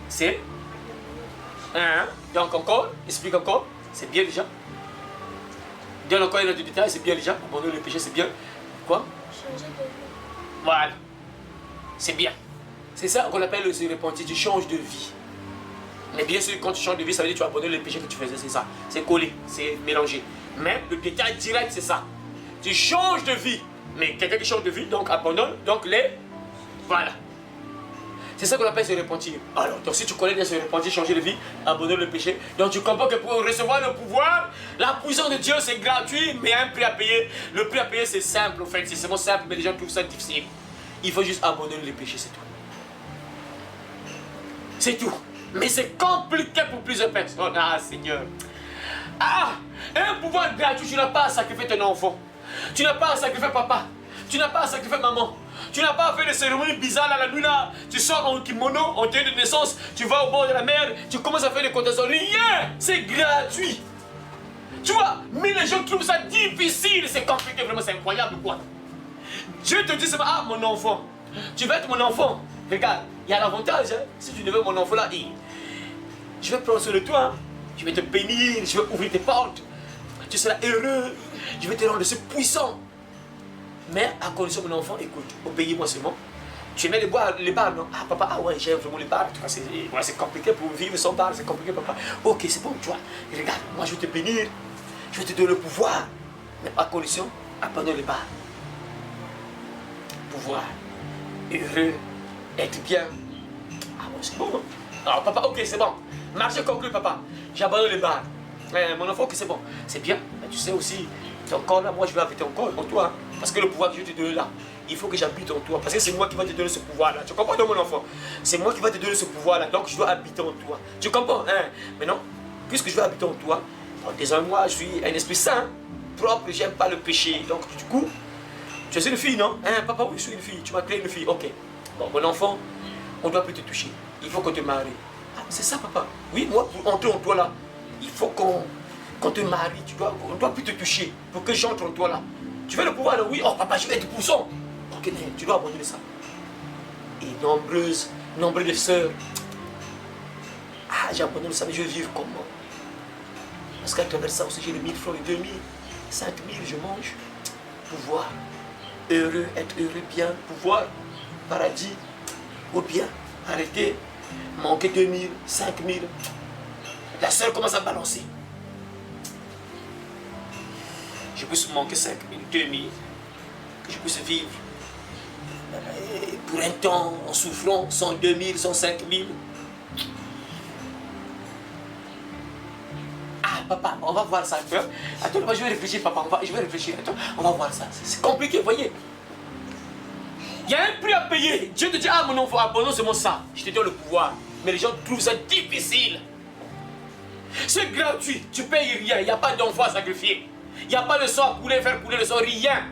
C'est. Hein? Donc encore, explique encore, c'est bien déjà. Donne encore un autre détail, c'est bien déjà. Abandonner le péché, c'est bien. Quoi? Changer de vie. Voilà. C'est bien. C'est ça qu'on appelle le se repentir, tu changes de vie. Mais bien sûr, quand tu changes de vie, ça veut dire que tu abandonnes le péché que tu faisais, c'est ça. C'est collé, c'est mélangé. Mais le détail direct, c'est ça. Tu changes de vie. Mais quelqu'un qui change de vie, donc abandonne, donc les. Voilà. C'est ça qu'on appelle se repentir. Alors, donc si tu connais bien se repentir, changer de vie, abandonner le péché, donc tu comprends que pour recevoir le pouvoir, la puissance de Dieu c'est gratuit, mais il y a un prix à payer. Le prix à payer c'est simple en fait, c'est seulement simple, mais les gens trouvent ça difficile. Il faut juste abandonner le péché, c'est tout. C'est tout. Mais c'est compliqué pour plusieurs personnes. Ah Seigneur. Ah, un pouvoir gratuit, tu n'as pas à sacrifier ton enfant. Tu n'as pas à sacrifier papa. Tu n'as pas à sacrifier maman. Tu n'as pas à faire des cérémonies bizarres là, la nuit là. Tu sors en kimono, en tenue de naissance, tu vas au bord de la mer, tu commences à faire des contations. Rien, c'est gratuit. Tu vois, mais les gens trouvent ça difficile, c'est compliqué, vraiment, c'est incroyable quoi. Dieu te dit seulement, ah mon enfant, tu veux être mon enfant. Regarde, il y a l'avantage, hein, si tu veux mon enfant là, je vais prendre soin de toi, hein. Je vais te bénir, je vais ouvrir tes portes. Tu seras heureux, je vais te rendre ce puissant. Mais à condition, mon enfant, écoute, obéis-moi seulement. Tu aimais les bars, non? Ah papa, ah ouais, j'aime vraiment les bars. En tout cas, c'est compliqué pour vivre sans bar, c'est compliqué papa. Ok, c'est bon, tu vois. Regarde, moi je vais te bénir, je vais te donner le pouvoir. Mais à condition, abandonne les bars. Pouvoir, heureux, être bien. Ah ouais, c'est bon. Alors papa, ok, c'est bon. Marché conclu papa, j'abandonne les bars. Mon enfant, ok, c'est bon. C'est bien, mais tu sais aussi, ton corps là, moi je vais habiter encore en toi. Parce que le pouvoir que je vais te donner là, il faut que j'habite en toi. Parce que c'est moi qui vais te donner ce pouvoir là. Tu comprends, mon enfant? C'est moi qui vais te donner ce pouvoir là. Donc je dois habiter en toi. Tu comprends, hein? Maintenant, puisque je vais habiter en toi, désormais moi je suis un esprit saint, propre, j'aime pas le péché. Donc du coup, tu es une fille, non? Hein, papa, oui, je suis une fille. Tu m'as créé une fille. Ok. Bon, mon enfant, on ne doit plus te toucher. Il faut qu'on te marie. Ah, c'est ça, papa. Oui, moi, pour entrer en toi là, il faut qu'on te marie. On ne doit plus te toucher pour que j'entre en toi là. Tu veux le pouvoir là? Oui. Oh, papa, je vais être poussant. Ok, mais tu dois abandonner ça. Et nombreuses de sœurs. Ah, j'ai abandonné ça, mais je vais vivre comment? Parce qu'à travers ça aussi, j'ai les 1000 francs, les 2000, 5000, je mange. Pouvoir. Heureux, être heureux, bien, pouvoir, paradis, ou bien arrêter, manquer 2000, 5000. La sœur commence à balancer. Je puisse manquer 5000, 2000, que je puisse vivre pour un temps en souffrant, 100, 2000, 105 000. Ah papa, on va voir ça un peu. Attends, je vais réfléchir papa, je vais réfléchir. Attends, on va voir ça. C'est compliqué, vous voyez. Il y a un prix à payer. Dieu te dit, ah mon enfant, abandonne seulement ça. Je te donne le pouvoir. Mais les gens trouvent ça difficile. C'est gratuit, tu payes rien, il n'y a pas d'enfant à sacrifier. Il n'y a pas de sang à couler, faire couler le sang, rien.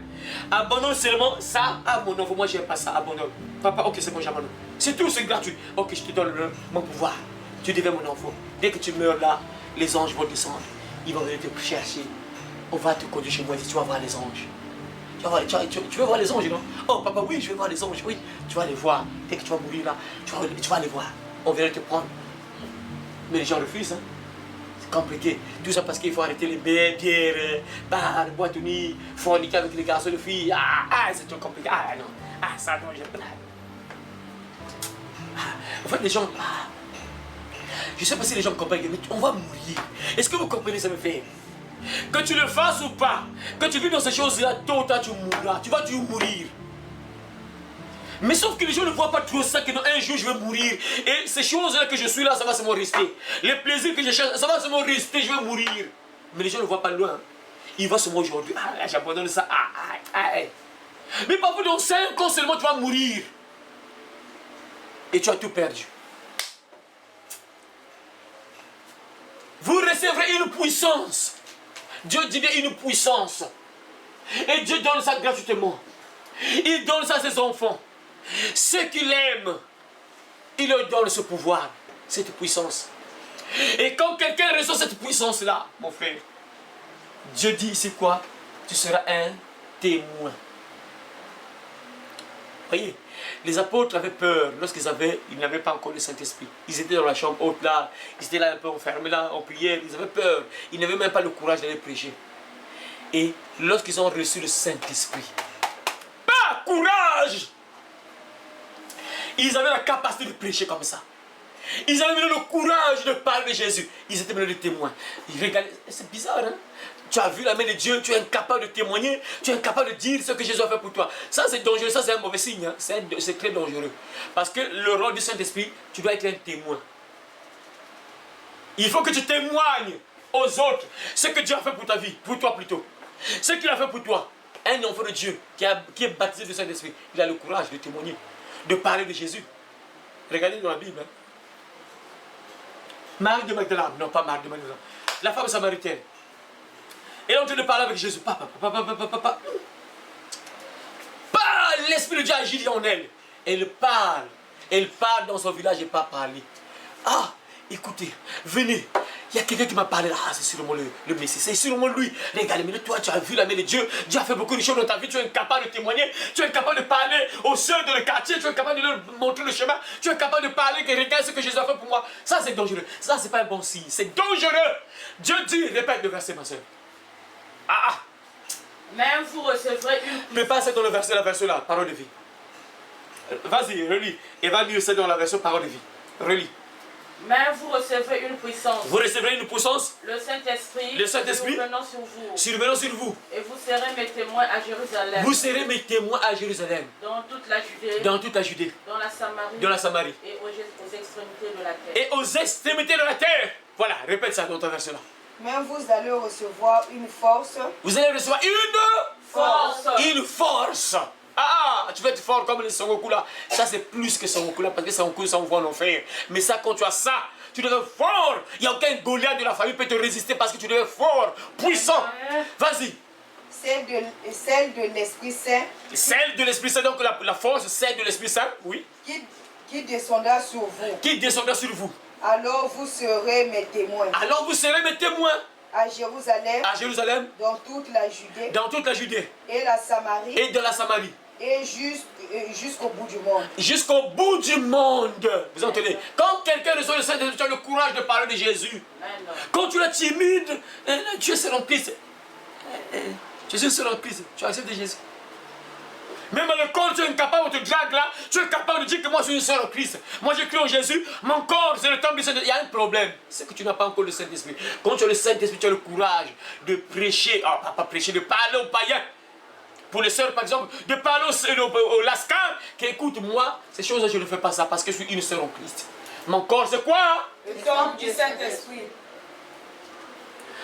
Abandonne seulement ça. Ah mon enfant, moi j'aime pas ça, abandonne. Papa, ok c'est bon, j'abandonne. C'est tout, c'est gratuit. Ok, je te donne mon pouvoir. Tu deviens mon enfant. Dès que tu meurs là, les anges vont descendre. Ils vont venir te chercher. On va te conduire chez moi et tu vas voir les anges. Tu veux voir les anges, non? Oh papa, oui, je vais voir les anges, oui. Tu vas les voir. Dès que tu vas mourir là, tu vas les voir. On vient te prendre. Mais les gens refusent, hein. C'est compliqué. Tout ça parce qu'il faut arrêter les bières, bars, boîtes de nuit, forniquer avec les garçons et les filles. C'est trop compliqué. Ah non. Ah ça non, j'aime pas. En fait, les gens. Je sais pas si les gens comprennent, mais on va mourir. Est-ce que vous comprenez ça me fait? Que tu le fasses ou pas, que tu vis dans ces choses-là, tôt ou tard tu mourras, tu vas toujours mourir. Mais sauf que les gens ne voient pas trop ça, que un jour je vais mourir. Et ces choses-là que je suis là, ça va seulement rester. Les plaisirs que je cherche, ça va seulement rester, je vais mourir. Mais les gens ne voient pas loin. Ils voient seulement aujourd'hui, là j'abandonne ça, Mais parfois dans 5 ans seulement tu vas mourir. Et tu as tout perdu. Vous recevrez une puissance. Dieu dit une puissance. Et Dieu donne ça gratuitement. Il donne ça à ses enfants. Ceux qu'il aime, il leur donne ce pouvoir, cette puissance. Et quand quelqu'un reçoit cette puissance-là, mon frère, Dieu dit ici quoi? Tu seras un témoin. Voyez, les apôtres avaient peur lorsqu'ils n'avaient pas encore le Saint-Esprit. Ils étaient dans la chambre haute là, ils étaient là un peu enfermés là, en prière, ils avaient peur. Ils n'avaient même pas le courage d'aller prêcher. Et lorsqu'ils ont reçu le Saint-Esprit, pas courage! Ils avaient la capacité de prêcher comme ça. Ils avaient le courage de parler de Jésus. Ils étaient maintenant des témoins. Ils regardaient, c'est bizarre, hein? Tu as vu la main de Dieu, tu es incapable de témoigner, tu es incapable de dire ce que Jésus a fait pour toi. Ça c'est dangereux, ça c'est un mauvais signe, hein? C'est très dangereux. Parce que le rôle du Saint-Esprit, tu dois être un témoin. Il faut que tu témoignes aux autres ce que Dieu a fait pour ta vie, pour toi plutôt. Ce qu'il a fait pour toi. Un enfant de Dieu qui est baptisé du Saint-Esprit, il a le courage de témoigner, de parler de Jésus. Regardez dans la Bible. Hein? Marie de Magdalene, non pas Marie de Magdalene, la femme samaritaine. Elle est en train de parler avec Jésus. Papa. L'Esprit de Dieu agit en elle. Elle parle. Elle parle dans son village et pas parler. Ah, écoutez, venez. Il y a quelqu'un qui m'a parlé là. Ah, c'est sûrement le Messie. C'est sûrement lui. Regardez, mais toi, tu as vu la main de Dieu. Dieu a fait beaucoup de choses dans ta vie. Tu es incapable de témoigner. Tu es incapable de parler aux sœurs de le quartier. Tu es incapable de leur montrer le chemin. Tu es incapable de parler. Que regarde ce que Jésus a fait pour moi. Ça, c'est dangereux. Ça, c'est pas un bon signe. C'est dangereux. Dieu dit, répète le verset, ma soeur. Même vous recevrez une... Mais pas c'est dans le verset, la version là, parole de vie. Vas-y, relis. Et va lire ça dans la version parole de vie. Relis. Même vous recevrez une puissance. Vous recevrez une puissance. Le Saint-Esprit. Le Saint-Esprit. Survenant sur vous. Survenant sur vous. Et vous serez mes témoins à Jérusalem. Vous serez mes témoins à Jérusalem. Dans toute la Judée. Dans toute la Judée. Dans la Samarie. Dans la Samarie. Et aux extrémités de la terre. Et aux extrémités de la terre. Voilà, répète ça dans ta version là. Mais vous allez recevoir une force. Vous allez recevoir une force. Une force. Tu vas être fort comme les Son-Goku là. Ça c'est plus que Son-Goku là parce que Son-Goku ça envoie en enfer. Mais ça quand tu as ça, tu deviens fort. Il n'y a aucun Goliath de la famille qui peut te résister parce que tu deviens fort, puissant. Vas-y. Celle de l'Esprit Saint. Celle de l'Esprit Saint, donc la force, celle de l'Esprit Saint, oui. Qui descendra sur vous. Qui descendra sur vous. Alors vous serez mes témoins. Alors vous serez mes témoins. À Jérusalem. À Jérusalem. Dans toute la Judée. Dans toute la Judée. Et la Samarie. Et dans la Samarie. Et jusqu'au bout du monde. Jusqu'au bout du monde. Vous entendez? Quand quelqu'un reçoit le Saint-Esprit, tu as le courage de parler de Jésus. Quand tu es timide, tu es seul en Christ. Jésus est seul en Christ. Tu acceptes Jésus. Même à l'école, tu es incapable de te draguer là. Tu es capable de dire que moi je suis une sœur en Christ. Moi je crie en Jésus. Mon corps, c'est le temple du Saint-Esprit. Il y a un problème. C'est que tu n'as pas encore le Saint-Esprit. Quand tu as le Saint-Esprit, tu as le courage de prêcher. Pas prêcher, de parler aux païens. Pour les sœurs, par exemple, de parler aux lascars. Écoute, moi, ces choses-là, je ne fais pas ça parce que je suis une sœur en Christ. Mon corps, c'est quoi? Le temple du Saint-Esprit.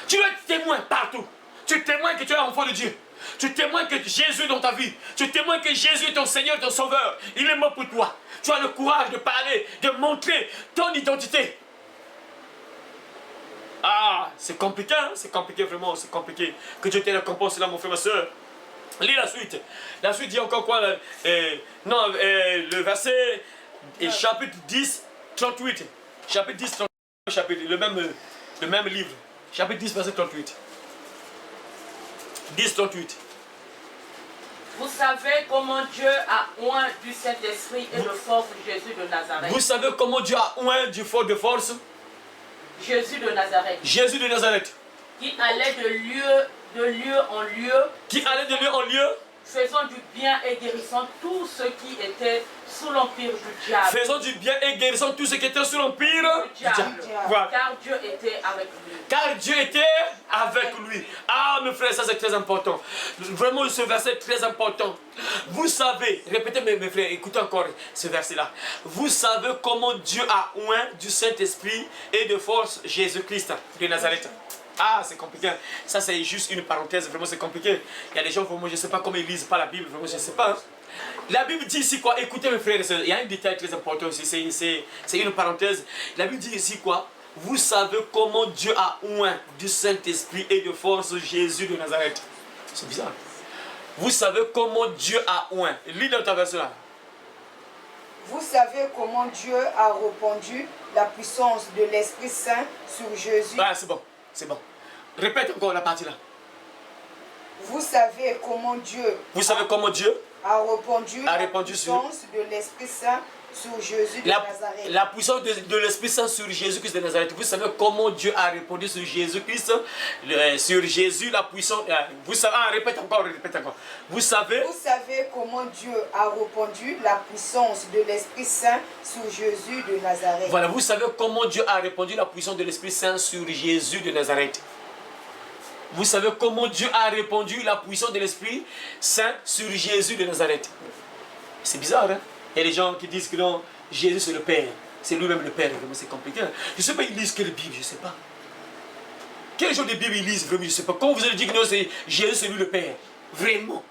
Tu dois être témoin partout. Tu es témoin que tu es enfant de Dieu. Tu témoignes que Jésus est dans ta vie. Tu témoignes que Jésus est ton Seigneur, ton Sauveur. Il est mort pour toi. Tu as le courage de parler, de montrer ton identité. Ah, c'est compliqué, hein? C'est compliqué, vraiment, c'est compliqué. Que Dieu te récompense là, mon frère, ma soeur. Lis la suite. La suite dit encore quoi? Le verset, chapitre 10, 38. Chapitre 10, 38, chapitre, le même livre. Chapitre 10, verset 38. 10, 38. Vous savez comment Dieu a oint du Saint-Esprit et de force Jésus de Nazareth. Vous savez comment Dieu a oint du fort de force Jésus de Nazareth. Jésus de Nazareth. Qui allait de lieu en lieu. Qui allait de lieu en lieu. Faisant du bien et guérissant tous ceux qui étaient sous l'empire du diable. Faisant du bien et guérissant tous ceux qui étaient sous l'empire du diable. Voilà. Car Dieu était avec lui. Car Dieu était avec lui. Ah, mes frères, ça c'est très important. Vraiment, ce verset est très important. Vous savez, répétez mes frères, écoutez encore ce verset-là. Vous savez comment Dieu a oint du Saint-Esprit et de force Jésus-Christ de Nazareth. Ah, c'est compliqué. Ça, c'est juste une parenthèse. Vraiment, c'est compliqué. Il y a des gens, vraiment, je ne sais pas comment ils lisent pas la Bible. Vraiment, je ne sais pas. Hein. La Bible dit ici quoi? Écoutez, mes frères et sœurs, il y a un détail très important ici. C'est une parenthèse. La Bible dit ici quoi? Vous savez comment Dieu a oint du Saint-Esprit et de force Jésus de Nazareth. C'est bizarre. Vous savez comment Dieu a oint. Lis dans ta version là. Vous savez comment Dieu a répandu la puissance de l'Esprit Saint sur Jésus. Ah, c'est bon. C'est bon. Répète encore la partie là. Vous savez comment Dieu a répandu la puissance de l'Esprit Saint sur Jésus de Nazareth. La puissance de l'Esprit Saint sur Jésus-Christ de Nazareth. Vous savez comment Dieu a répandu sur Jésus-Christ, sur Jésus la puissance. Vous savez, répète encore. Vous savez comment Dieu a répandu la puissance de l'Esprit Saint sur Jésus de Nazareth. Voilà, vous savez comment Dieu a répandu la puissance de l'Esprit Saint sur Jésus de Nazareth. Vous savez comment Dieu a répandu la puissance de l'Esprit Saint sur Jésus de Nazareth. C'est bizarre, hein? Il y a des gens qui disent que non, Jésus c'est le Père. C'est lui-même le Père. Vraiment, c'est compliqué. Je ne sais pas, ils lisent quelle Bible, je ne sais pas. Quel genre de Bible ils lisent, vraiment, je ne sais pas. Quand vous allez dire que non, Jésus c'est lui le Père. Vraiment.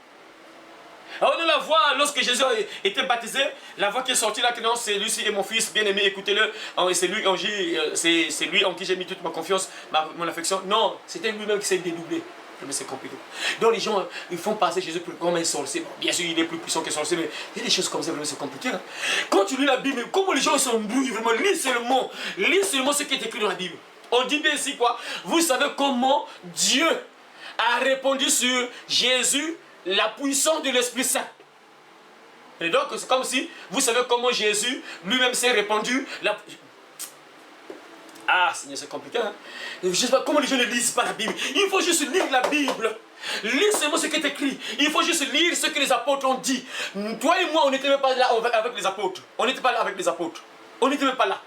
Alors on la voix, lorsque Jésus a été baptisé, la voix qui est sortie là, que non, c'est lui est mon fils bien-aimé, écoutez-le. C'est lui en qui j'ai mis toute ma confiance, mon affection. Non, c'était lui-même qui s'est dédoublé. Mais c'est compliqué. Donc les gens, ils font passer Jésus comme un sorcier. Bon, bien sûr, il est plus puissant qu'un sorcier, mais il y a des choses comme ça, vraiment, c'est compliqué. Hein. Quand tu lis la Bible, comment les gens s'embrouillent, vraiment, lis seulement ce qui est écrit dans la Bible. On dit bien ici quoi? Vous savez comment Dieu a répondu sur Jésus la puissance de l'Esprit Saint. Et donc, c'est comme si, vous savez comment Jésus lui-même s'est répandu la... Ah, Seigneur, c'est compliqué, hein? Je ne sais pas comment les gens ne lisent pas la Bible. Il faut juste lire la Bible. Lire seulement ce qui est écrit. Il faut juste lire ce que les apôtres ont dit. Toi et moi, on n'était même pas là avec les apôtres. On n'était pas là avec les apôtres. On n'était même pas là.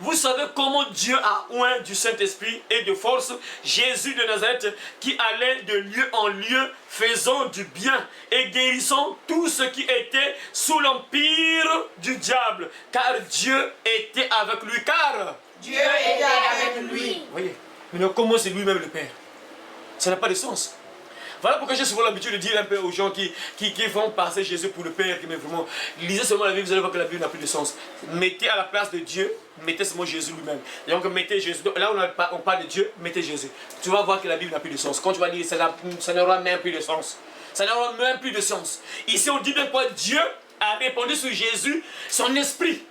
Vous savez comment Dieu a oint du Saint-Esprit et de force Jésus de Nazareth qui allait de lieu en lieu faisant du bien et guérissant tous ceux qui étaient sous l'empire du diable. Car Dieu était avec lui. Car Dieu était avec lui. Vous voyez, mais comment c'est lui-même le Père? Ça n'a pas de sens. Voilà pourquoi j'ai souvent l'habitude de dire un peu aux gens qui vont passer Jésus pour le Père, mais vraiment, lisez seulement la Bible, vous allez voir que la Bible n'a plus de sens. Mettez à la place de Dieu, mettez seulement Jésus lui-même. Et donc mettez Jésus. Là on parle de Dieu, mettez Jésus. Tu vas voir que la Bible n'a plus de sens. Quand tu vas lire, ça n'aura même plus de sens. Ça n'aura même plus de sens. Ici on dit bien quoi? Dieu a répandu sur Jésus son esprit.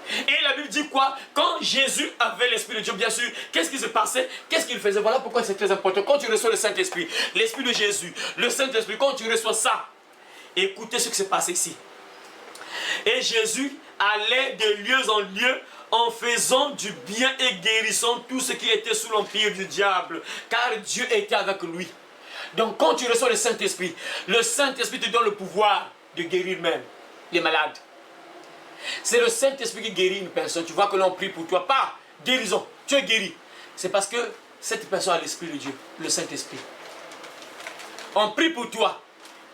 Et la Bible dit quoi? Quand Jésus avait l'Esprit de Dieu, bien sûr, qu'est-ce qui se passait? Qu'est-ce qu'il faisait? Voilà pourquoi c'est très important. Quand tu reçois le Saint-Esprit, l'Esprit de Jésus, le Saint-Esprit, quand tu reçois ça, écoutez ce qui s'est passé ici. Et Jésus allait de lieu en lieu en faisant du bien et guérissant tous ceux qui étaient sous l'empire du diable, car Dieu était avec lui. Donc quand tu reçois le Saint-Esprit te donne le pouvoir de guérir même les malades. C'est le Saint-Esprit qui guérit une personne. Tu vois que l'on prie pour toi. Pas guérison. Tu es guéri. C'est parce que cette personne a l'Esprit de Dieu. Le Saint-Esprit. On prie pour toi.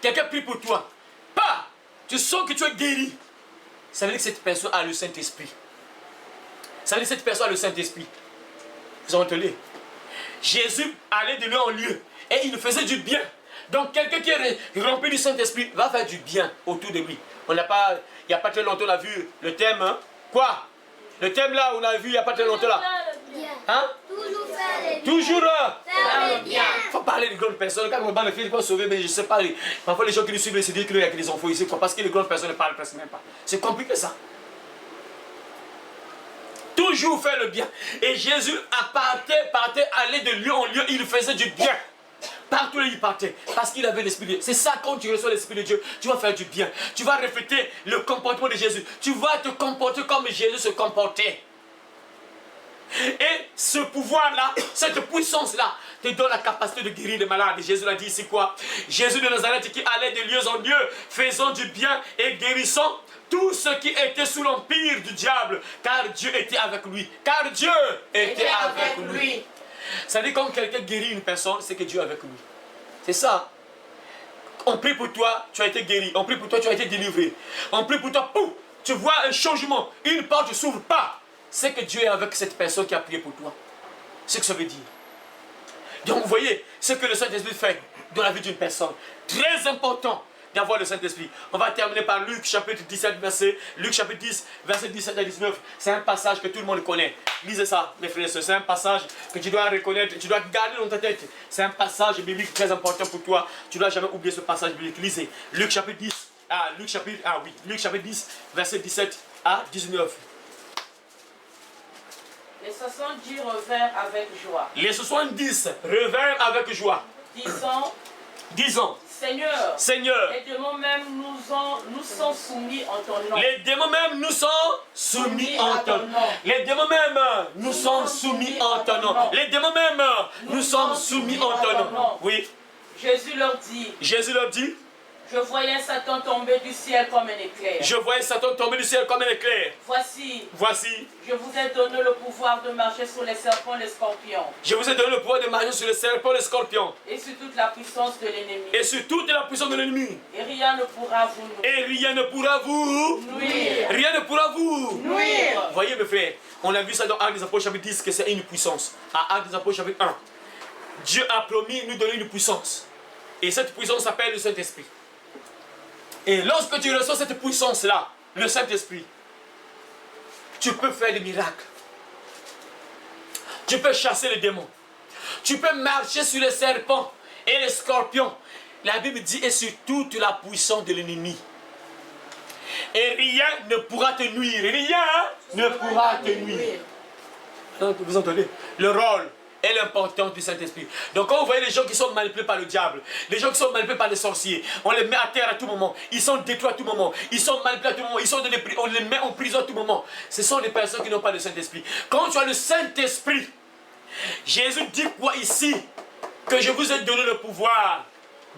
Quelqu'un prie pour toi. Pas. Tu sens que tu es guéri. Ça veut dire que cette personne a le Saint-Esprit. Ça veut dire que cette personne a le Saint-Esprit. Vous entendez? Jésus allait de lieu en lieu. Et il faisait du bien. Donc quelqu'un qui est rempli du Saint-Esprit va faire du bien autour de lui. Il n'y a pas très longtemps, on a vu le thème. Hein? Quoi? Le thème là, on a vu il n'y a pas très longtemps là. Hein? Toujours faire le bien. Toujours Faire le bien. Il faut parler de grandes personnes. Quand on parle de filles, il faut sauver, mais je ne sais pas. Parfois les gens qui nous suivent se disent qu'il y a que des enfants ici. Quoi, parce que les grandes personnes ne parlent presque même pas. C'est compliqué ça. Toujours faire le bien. Et Jésus partait, allait de lieu en lieu, il faisait du bien. Partout où il partait, parce qu'il avait l'Esprit de Dieu. C'est ça, quand tu reçois l'Esprit de Dieu, tu vas faire du bien. Tu vas refléter le comportement de Jésus. Tu vas te comporter comme Jésus se comportait. Et ce pouvoir-là, cette puissance-là, te donne la capacité de guérir les malades. Et Jésus l'a dit, c'est quoi? Jésus de Nazareth qui allait de lieu en lieu, faisant du bien et guérissant tous ceux qui étaient sous l'empire du diable, car Dieu était avec lui. Car Dieu était avec lui. Ça dit quand quelqu'un guérit une personne, c'est que Dieu est avec lui. C'est ça. On prie pour toi, tu as été guéri. On prie pour toi, tu as été délivré. On prie pour toi, pouf, tu vois un changement. Une porte ne s'ouvre pas. C'est que Dieu est avec cette personne qui a prié pour toi. C'est ce que ça veut dire. Donc vous voyez, ce que le Saint-Esprit fait dans la vie d'une personne. Très important d'avoir le Saint-Esprit. On va terminer par Luc chapitre 17, Luc chapitre 10, verset 17 à 19. C'est un passage que tout le monde connaît. Lisez ça, mes frères et sœurs. C'est un passage que tu dois reconnaître, tu dois garder dans ta tête. C'est un passage biblique très important pour toi. Tu ne dois jamais oublier ce passage biblique. Lisez. Luc chapitre 10, Luc chapitre 10, verset 17 à 19. Les 70 revinrent avec joie. Les 70 revinrent avec joie. Disons. Seigneur, les démons même nous sont soumis en ton nom. Les démons même nous sont soumis en ton nom. Les démons même nous sont soumis en ton nom. Les démons même nous sont soumis en ton nom. Oui. Jésus leur dit. Je voyais Satan tomber du ciel comme un éclair. Je voyais Satan tomber du ciel comme un éclair. Voici. Je vous ai donné le pouvoir de marcher sur les serpents et les scorpions. Je vous ai donné le pouvoir de marcher sur les serpents et les scorpions. Et sur toute la puissance de l'ennemi. Et sur toute la puissance de l'ennemi. Et rien ne pourra vous nuire. Et rien ne pourra vous nuire. Rien ne pourra vous nuire. Voyez mes frères, on a vu ça dans Actes des Apôtres chapitre 10 que c'est une puissance. À Actes des Apôtres chapitre 1. Dieu a promis de nous donner une puissance. Et cette puissance s'appelle le Saint-Esprit. Et lorsque tu reçois cette puissance-là, le Saint-Esprit, tu peux faire des miracles. Tu peux chasser les démons. Tu peux marcher sur les serpents et les scorpions. La Bible dit, et sur toute la puissance de l'ennemi. Et rien ne pourra te nuire. Rien ne pourra te nuire. Vous entendez? Le rôle et l'importance du Saint-Esprit. Donc quand vous voyez les gens qui sont manipulés par le diable, les gens qui sont manipulés par les sorciers, on les met à terre à tout moment, ils sont détruits à tout moment, ils sont manipulés à tout moment, on les met en prison à tout moment. Ce sont des personnes qui n'ont pas le Saint-Esprit. Quand tu as le Saint-Esprit, Jésus dit quoi ici? Que je vous ai donné le pouvoir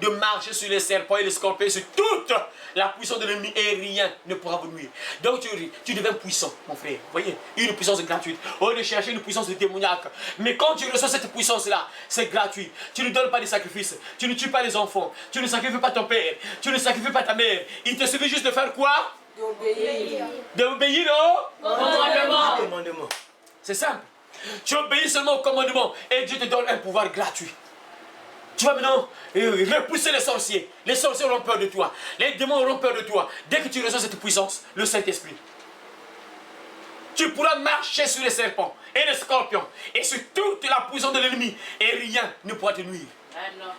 de marcher sur les serpents et les scorpions, sur toute la puissance de l'ennemi, et rien ne pourra vous nuire. Donc tu deviens puissant, mon frère. Vous voyez, une puissance gratuite. Au lieu de chercher une puissance démoniaque. Mais quand tu reçois cette puissance-là, c'est gratuit. Tu ne donnes pas de sacrifices. Tu ne tues pas les enfants. Tu ne sacrifies pas ton père. Tu ne sacrifies pas ta mère. Il te suffit juste de faire quoi? D'obéir. D'obéir au commandement. C'est simple. Tu obéis seulement au commandement et Dieu te donne un pouvoir gratuit. Tu vas maintenant repousser les sorciers. Les sorciers auront peur de toi. Les démons auront peur de toi. Dès que tu reçois cette puissance, le Saint-Esprit, tu pourras marcher sur les serpents et les scorpions et sur toute la puissance de l'ennemi et rien ne pourra te nuire.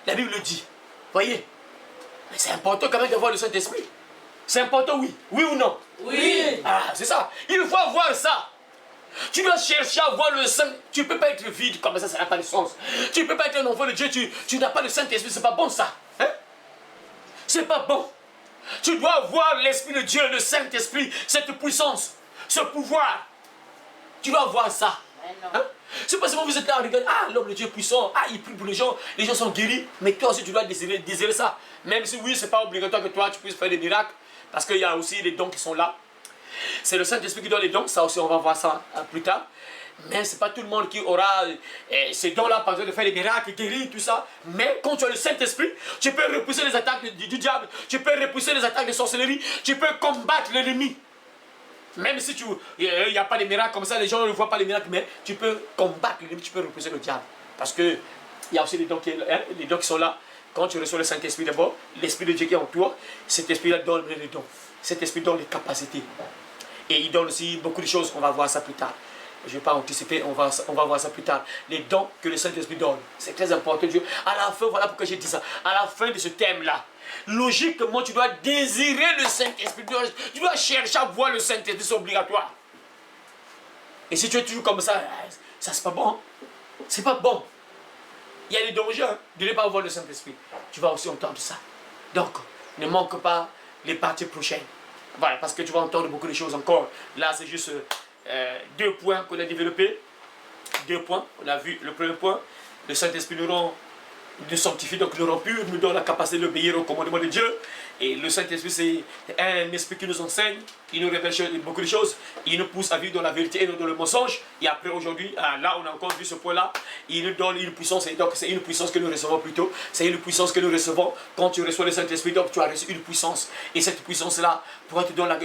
La Bible le dit. Voyez. Mais c'est important quand même d'avoir le Saint-Esprit. C'est important, oui. Oui ou non? Oui. Ah, c'est ça. Il faut avoir ça. Tu dois chercher à voir le Saint. Tu ne peux pas être vide comme ça n'a pas de sens. Tu ne peux pas être un enfant de Dieu, tu n'as pas le Saint-Esprit, c'est pas bon ça. Hein? C'est pas bon. Tu dois avoir l'Esprit de Dieu, le Saint-Esprit, cette puissance, ce pouvoir. Tu dois avoir ça. Hein? C'est pas seulement vous êtes là, regarde, ah l'homme de Dieu est puissant, ah il prie pour les gens sont guéris, mais toi aussi tu dois désirer ça. Même si oui, c'est pas obligatoire que toi tu puisses faire des miracles, parce qu'il y a aussi les dons qui sont là. C'est le Saint-Esprit qui donne les dons, ça aussi on va voir ça plus tard. Mais ce n'est pas tout le monde qui aura ces dons-là, par exemple, de faire des miracles, guérir, tout ça. Mais quand tu as le Saint-Esprit, tu peux repousser les attaques du diable, tu peux repousser les attaques de sorcellerie, tu peux combattre l'ennemi. Même si il n'y a pas de miracles comme ça, les gens ne voient pas les miracles, mais tu peux combattre l'ennemi, tu peux repousser le diable. Parce que Il y a aussi les dons qui sont là. Quand tu reçois le Saint-Esprit d'abord, l'Esprit de Dieu qui est en toi, cet Esprit-là donne les dons. Cet Esprit donne les capacités. Et il donne aussi beaucoup de choses, on va voir ça plus tard. Je ne vais pas anticiper, on va voir ça plus tard. Les dons que le Saint-Esprit donne, c'est très important. Dieu. À la fin, voilà pourquoi j'ai dit ça. À la fin de ce thème-là, logiquement, tu dois désirer le Saint-Esprit. Tu dois chercher à voir le Saint-Esprit, c'est obligatoire. Et si tu es toujours comme ça c'est pas bon. C'est pas bon. Il y a des dangers de ne pas voir le Saint-Esprit. Tu vas aussi entendre ça. Donc, ne manque pas les parties prochaines. Voilà, parce que tu vas entendre beaucoup de choses encore. Là, c'est juste 2 points qu'on a développés. 2 points. On a vu le premier point. Le Saint-Esprit nous sanctifie, donc nous rend pur, nous donne la capacité d'obéir au commandement de Dieu. Et le Saint-Esprit, c'est un esprit qui nous enseigne, il nous révèle beaucoup de choses, il nous pousse à vivre dans la vérité et non dans le mensonge. Et après, aujourd'hui, là, on a encore vu ce point-là, il nous donne une puissance, et donc c'est une puissance que nous recevons plutôt, c'est une puissance que nous recevons quand tu reçois le Saint-Esprit, donc tu as reçu une puissance. Et cette puissance-là pourra te donner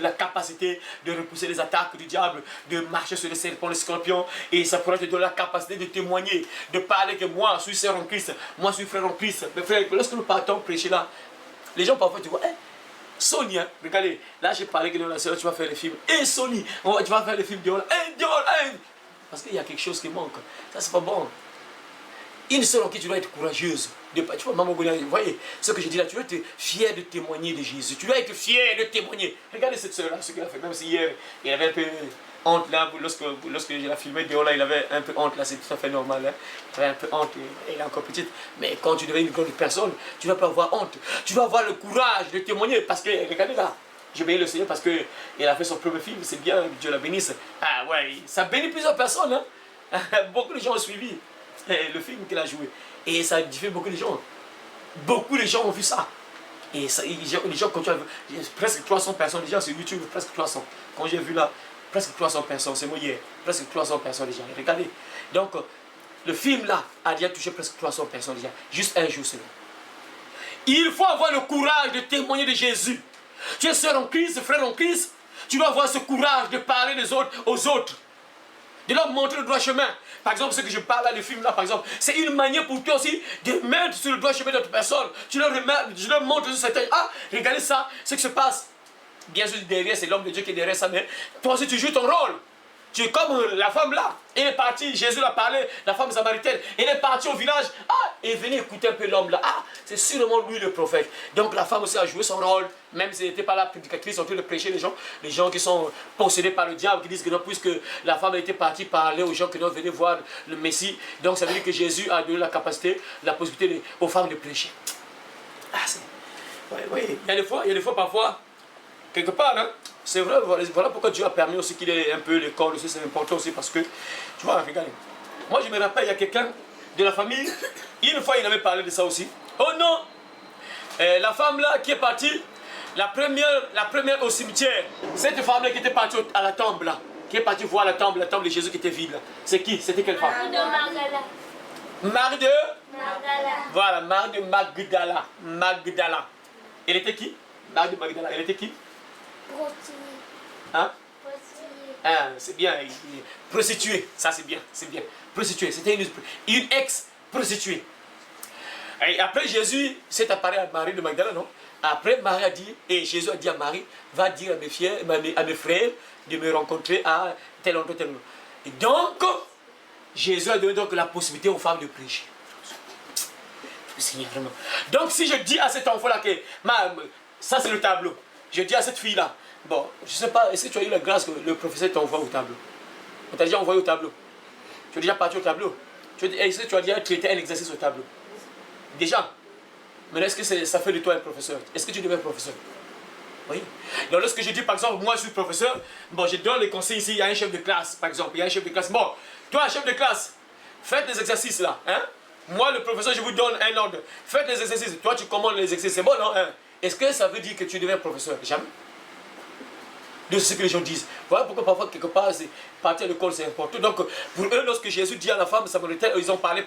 la capacité de repousser les attaques du diable, de marcher sur les serpents, les scorpions, et ça pourra te donner la capacité de témoigner, de parler que moi, je suis sœur en Christ, moi, je suis frère en Christ. Mais frère, lorsque nous partons prêcher là, les gens parfois tu vois, Sony, regardez, là j'ai parlé que dans la sœur, tu vas faire les films. Sony, tu vas faire les films Diola. Parce qu'il y a quelque chose qui manque. Ça, c'est pas bon. Une sœur en qui tu dois être courageuse. Tu vois, maman, vous voyez ce que je dis là, tu dois être fier de témoigner de Jésus. Tu dois être fier de témoigner. Regardez cette sœur-là, ce qu'elle a fait. Même si hier, il avait un peu honte là, lorsque je l'ai filmé, Diola, il avait un peu honte là, c'est tout à fait normal. Hein. Il avait un peu honte, elle est encore petite. Mais quand tu deviens une grande personne, tu ne dois pas avoir honte. Tu dois avoir le courage de témoigner. Parce que, regardez là, je bénis le Seigneur parce qu'il a fait son premier film, c'est bien, Dieu la bénisse. Ah ouais, ça bénit plusieurs personnes. Hein. Beaucoup de gens ont suivi le film qu'il a joué. Et ça a édifié beaucoup de gens. Beaucoup de gens ont vu ça. Et ça, les gens continuent à voir. Presque 300 personnes déjà sur YouTube, presque 300. Quand j'ai vu là, presque 300 personnes, c'est moi hier. Presque 300 personnes déjà. Regardez. Donc, le film là a déjà touché presque 300 personnes déjà. Juste un jour seulement. Il faut avoir le courage de témoigner de Jésus. Tu es sœur en Christ, frère en Christ. Tu dois avoir ce courage de parler des autres aux autres. De leur montrer le droit chemin. Par exemple, ce que je parle là, le film là, par exemple, c'est une manière pour toi aussi de mettre sur le droit chemin d'autres personnes. Tu leur montres certains. Ah, regardez ça, ce qui se passe. Bien sûr, derrière, c'est l'homme de Dieu qui est derrière ça, mais toi aussi, tu joues ton rôle. Tu es comme la femme là. Elle est partie, Jésus l'a parlé, la femme samaritaine. Elle est partie au village. Ah, et venez écouter un peu l'homme là. Ah, c'est sûrement lui le prophète. Donc la femme aussi a joué son rôle. Même si elle n'était pas la prédicatrice, en train de prêcher les gens qui sont possédés par le diable, qui disent que non, puisque la femme était partie parler aux gens qui non venaient voir le Messie. Donc ça veut dire que Jésus a donné la capacité, la possibilité aux femmes de prêcher. Ah, c'est... Oui, il y a des fois parfois, quelque part, hein, c'est vrai, voilà pourquoi Dieu a permis aussi qu'il ait un peu l'école aussi, c'est important aussi parce que, tu vois, regardez. Moi je me rappelle, il y a quelqu'un de la famille, une fois il avait parlé de ça aussi. Oh non, la femme là qui est partie, la première au cimetière, cette femme là qui était partie à la tombe là, qui est partie voir la tombe de Jésus qui était vide là. C'est qui? C'était quelle femme? Marie de Magdala. Marie de Magdala. Voilà, Marie de Magdala. Magdala. Elle était qui? Marie de Magdala, elle était qui? Prostituée. Hein? Prostituée. Ah, c'est bien. Prostituée, ça c'est bien, c'est bien. Prostituée, c'était une ex-prostituée. Et après Jésus s'est apparu à Marie de Magdala, non? Après Marie a dit, et Jésus a dit à Marie, va dire à mes frères de me rencontrer à tel endroit, tel endroit. Et donc, Jésus a donné donc la possibilité aux femmes de prêcher. Vraiment. Donc si je dis à cet enfant-là que ça c'est le tableau, je dis à cette fille-là, bon, je ne sais pas, est-ce que tu as eu la grâce que le professeur t'envoie au tableau? On t'a déjà envoyé au tableau? Tu es déjà parti au tableau? Est-ce que tu as déjà traité un exercice au tableau? Déjà. Mais est-ce que ça fait de toi un professeur? Est-ce que tu deviens professeur? Oui. Donc lorsque je dis par exemple, moi je suis professeur, bon, je donne les conseils ici, il y a un chef de classe, par exemple, il y a un chef de classe. Bon, toi chef de classe, faites les exercices là, hein? Moi le professeur, je vous donne un ordre. Faites les exercices, toi tu commandes les exercices, c'est bon non? Hein? Est-ce que ça veut dire que tu deviens professeur? Jamais. De ce que les gens disent. Voilà pourquoi parfois quelque part, partir à l'école c'est important. Donc pour eux, lorsque Jésus dit à la femme samaritaine, ils ont parlé.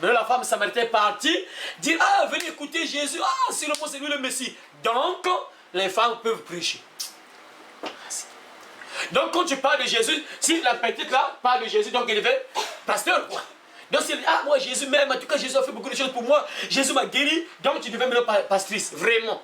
Mais la femme samaritaine est partie, dit, ah venez écouter Jésus, ah c'est lui le Messie. Donc les femmes peuvent prêcher. Donc quand tu parles de Jésus, si la petite là parle de Jésus, donc il devait pasteur quoi. Donc si elle dit, ah moi Jésus m'aime, en tout cas Jésus a fait beaucoup de choses pour moi, Jésus m'a guéri, donc tu devais me le pastrice, vraiment.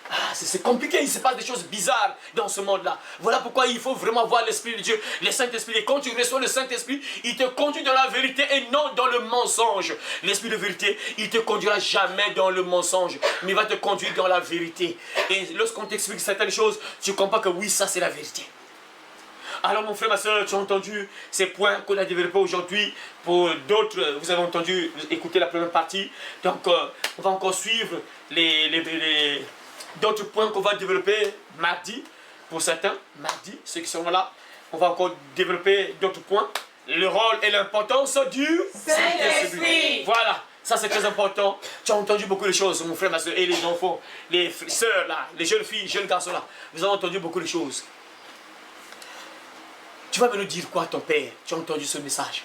Ah, c'est compliqué, il se passe des choses bizarres dans ce monde-là. Voilà pourquoi il faut vraiment voir l'Esprit de Dieu, le Saint-Esprit. Et quand tu reçois le Saint-Esprit, il te conduit dans la vérité et non dans le mensonge. L'Esprit de vérité, il ne te conduira jamais dans le mensonge, mais il va te conduire dans la vérité. Et lorsqu'on t'explique certaines choses, tu comprends que oui, ça c'est la vérité. Alors mon frère, ma soeur, tu as entendu ces points qu'on a développés aujourd'hui. Pour d'autres, vous avez entendu, écouter la première partie. Donc, on va encore suivre d'autres points qu'on va développer mardi. Pour certains, mardi, ceux qui sont là, on va encore développer d'autres points. Le rôle et l'importance du Saint-Esprit. Voilà, ça c'est très important. Tu as entendu beaucoup de choses, mon frère, ma soeur, et les enfants, les sœurs là, les jeunes filles, jeunes garçons là. Vous avez entendu beaucoup de choses. Tu vas me dire quoi, ton père? Tu as entendu ce message?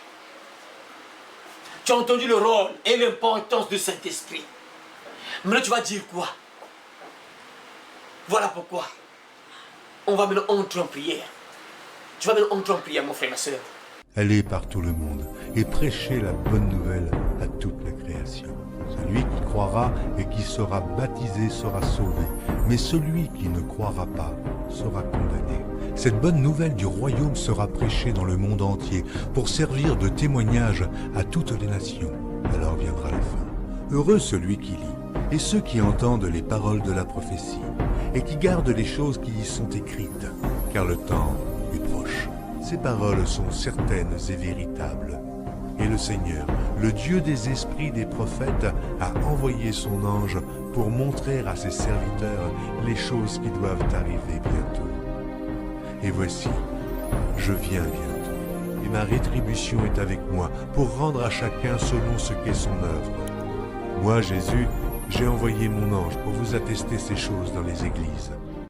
Tu as entendu le rôle et l'importance du Saint-Esprit. Maintenant, tu vas dire quoi? Voilà pourquoi on va maintenant entrer en prière. Tu vas maintenant entrer en prière, mon frère, ma soeur. Allez par tout le monde et prêchez la bonne nouvelle à toute la création. Celui qui croira et qui sera baptisé sera sauvé, mais celui qui ne croira pas sera condamné. Cette bonne nouvelle du royaume sera prêchée dans le monde entier pour servir de témoignage à toutes les nations. Alors viendra la fin. Heureux celui qui lit et ceux qui entendent les paroles de la prophétie et qui gardent les choses qui y sont écrites, car le temps est proche. Ces paroles sont certaines et véritables. Et le Seigneur, le Dieu des esprits des prophètes, a envoyé son ange pour montrer à ses serviteurs les choses qui doivent arriver bientôt. Et voici, je viens bientôt, et ma rétribution est avec moi pour rendre à chacun selon ce qu'est son œuvre. Moi, Jésus, j'ai envoyé mon ange pour vous attester ces choses dans les églises.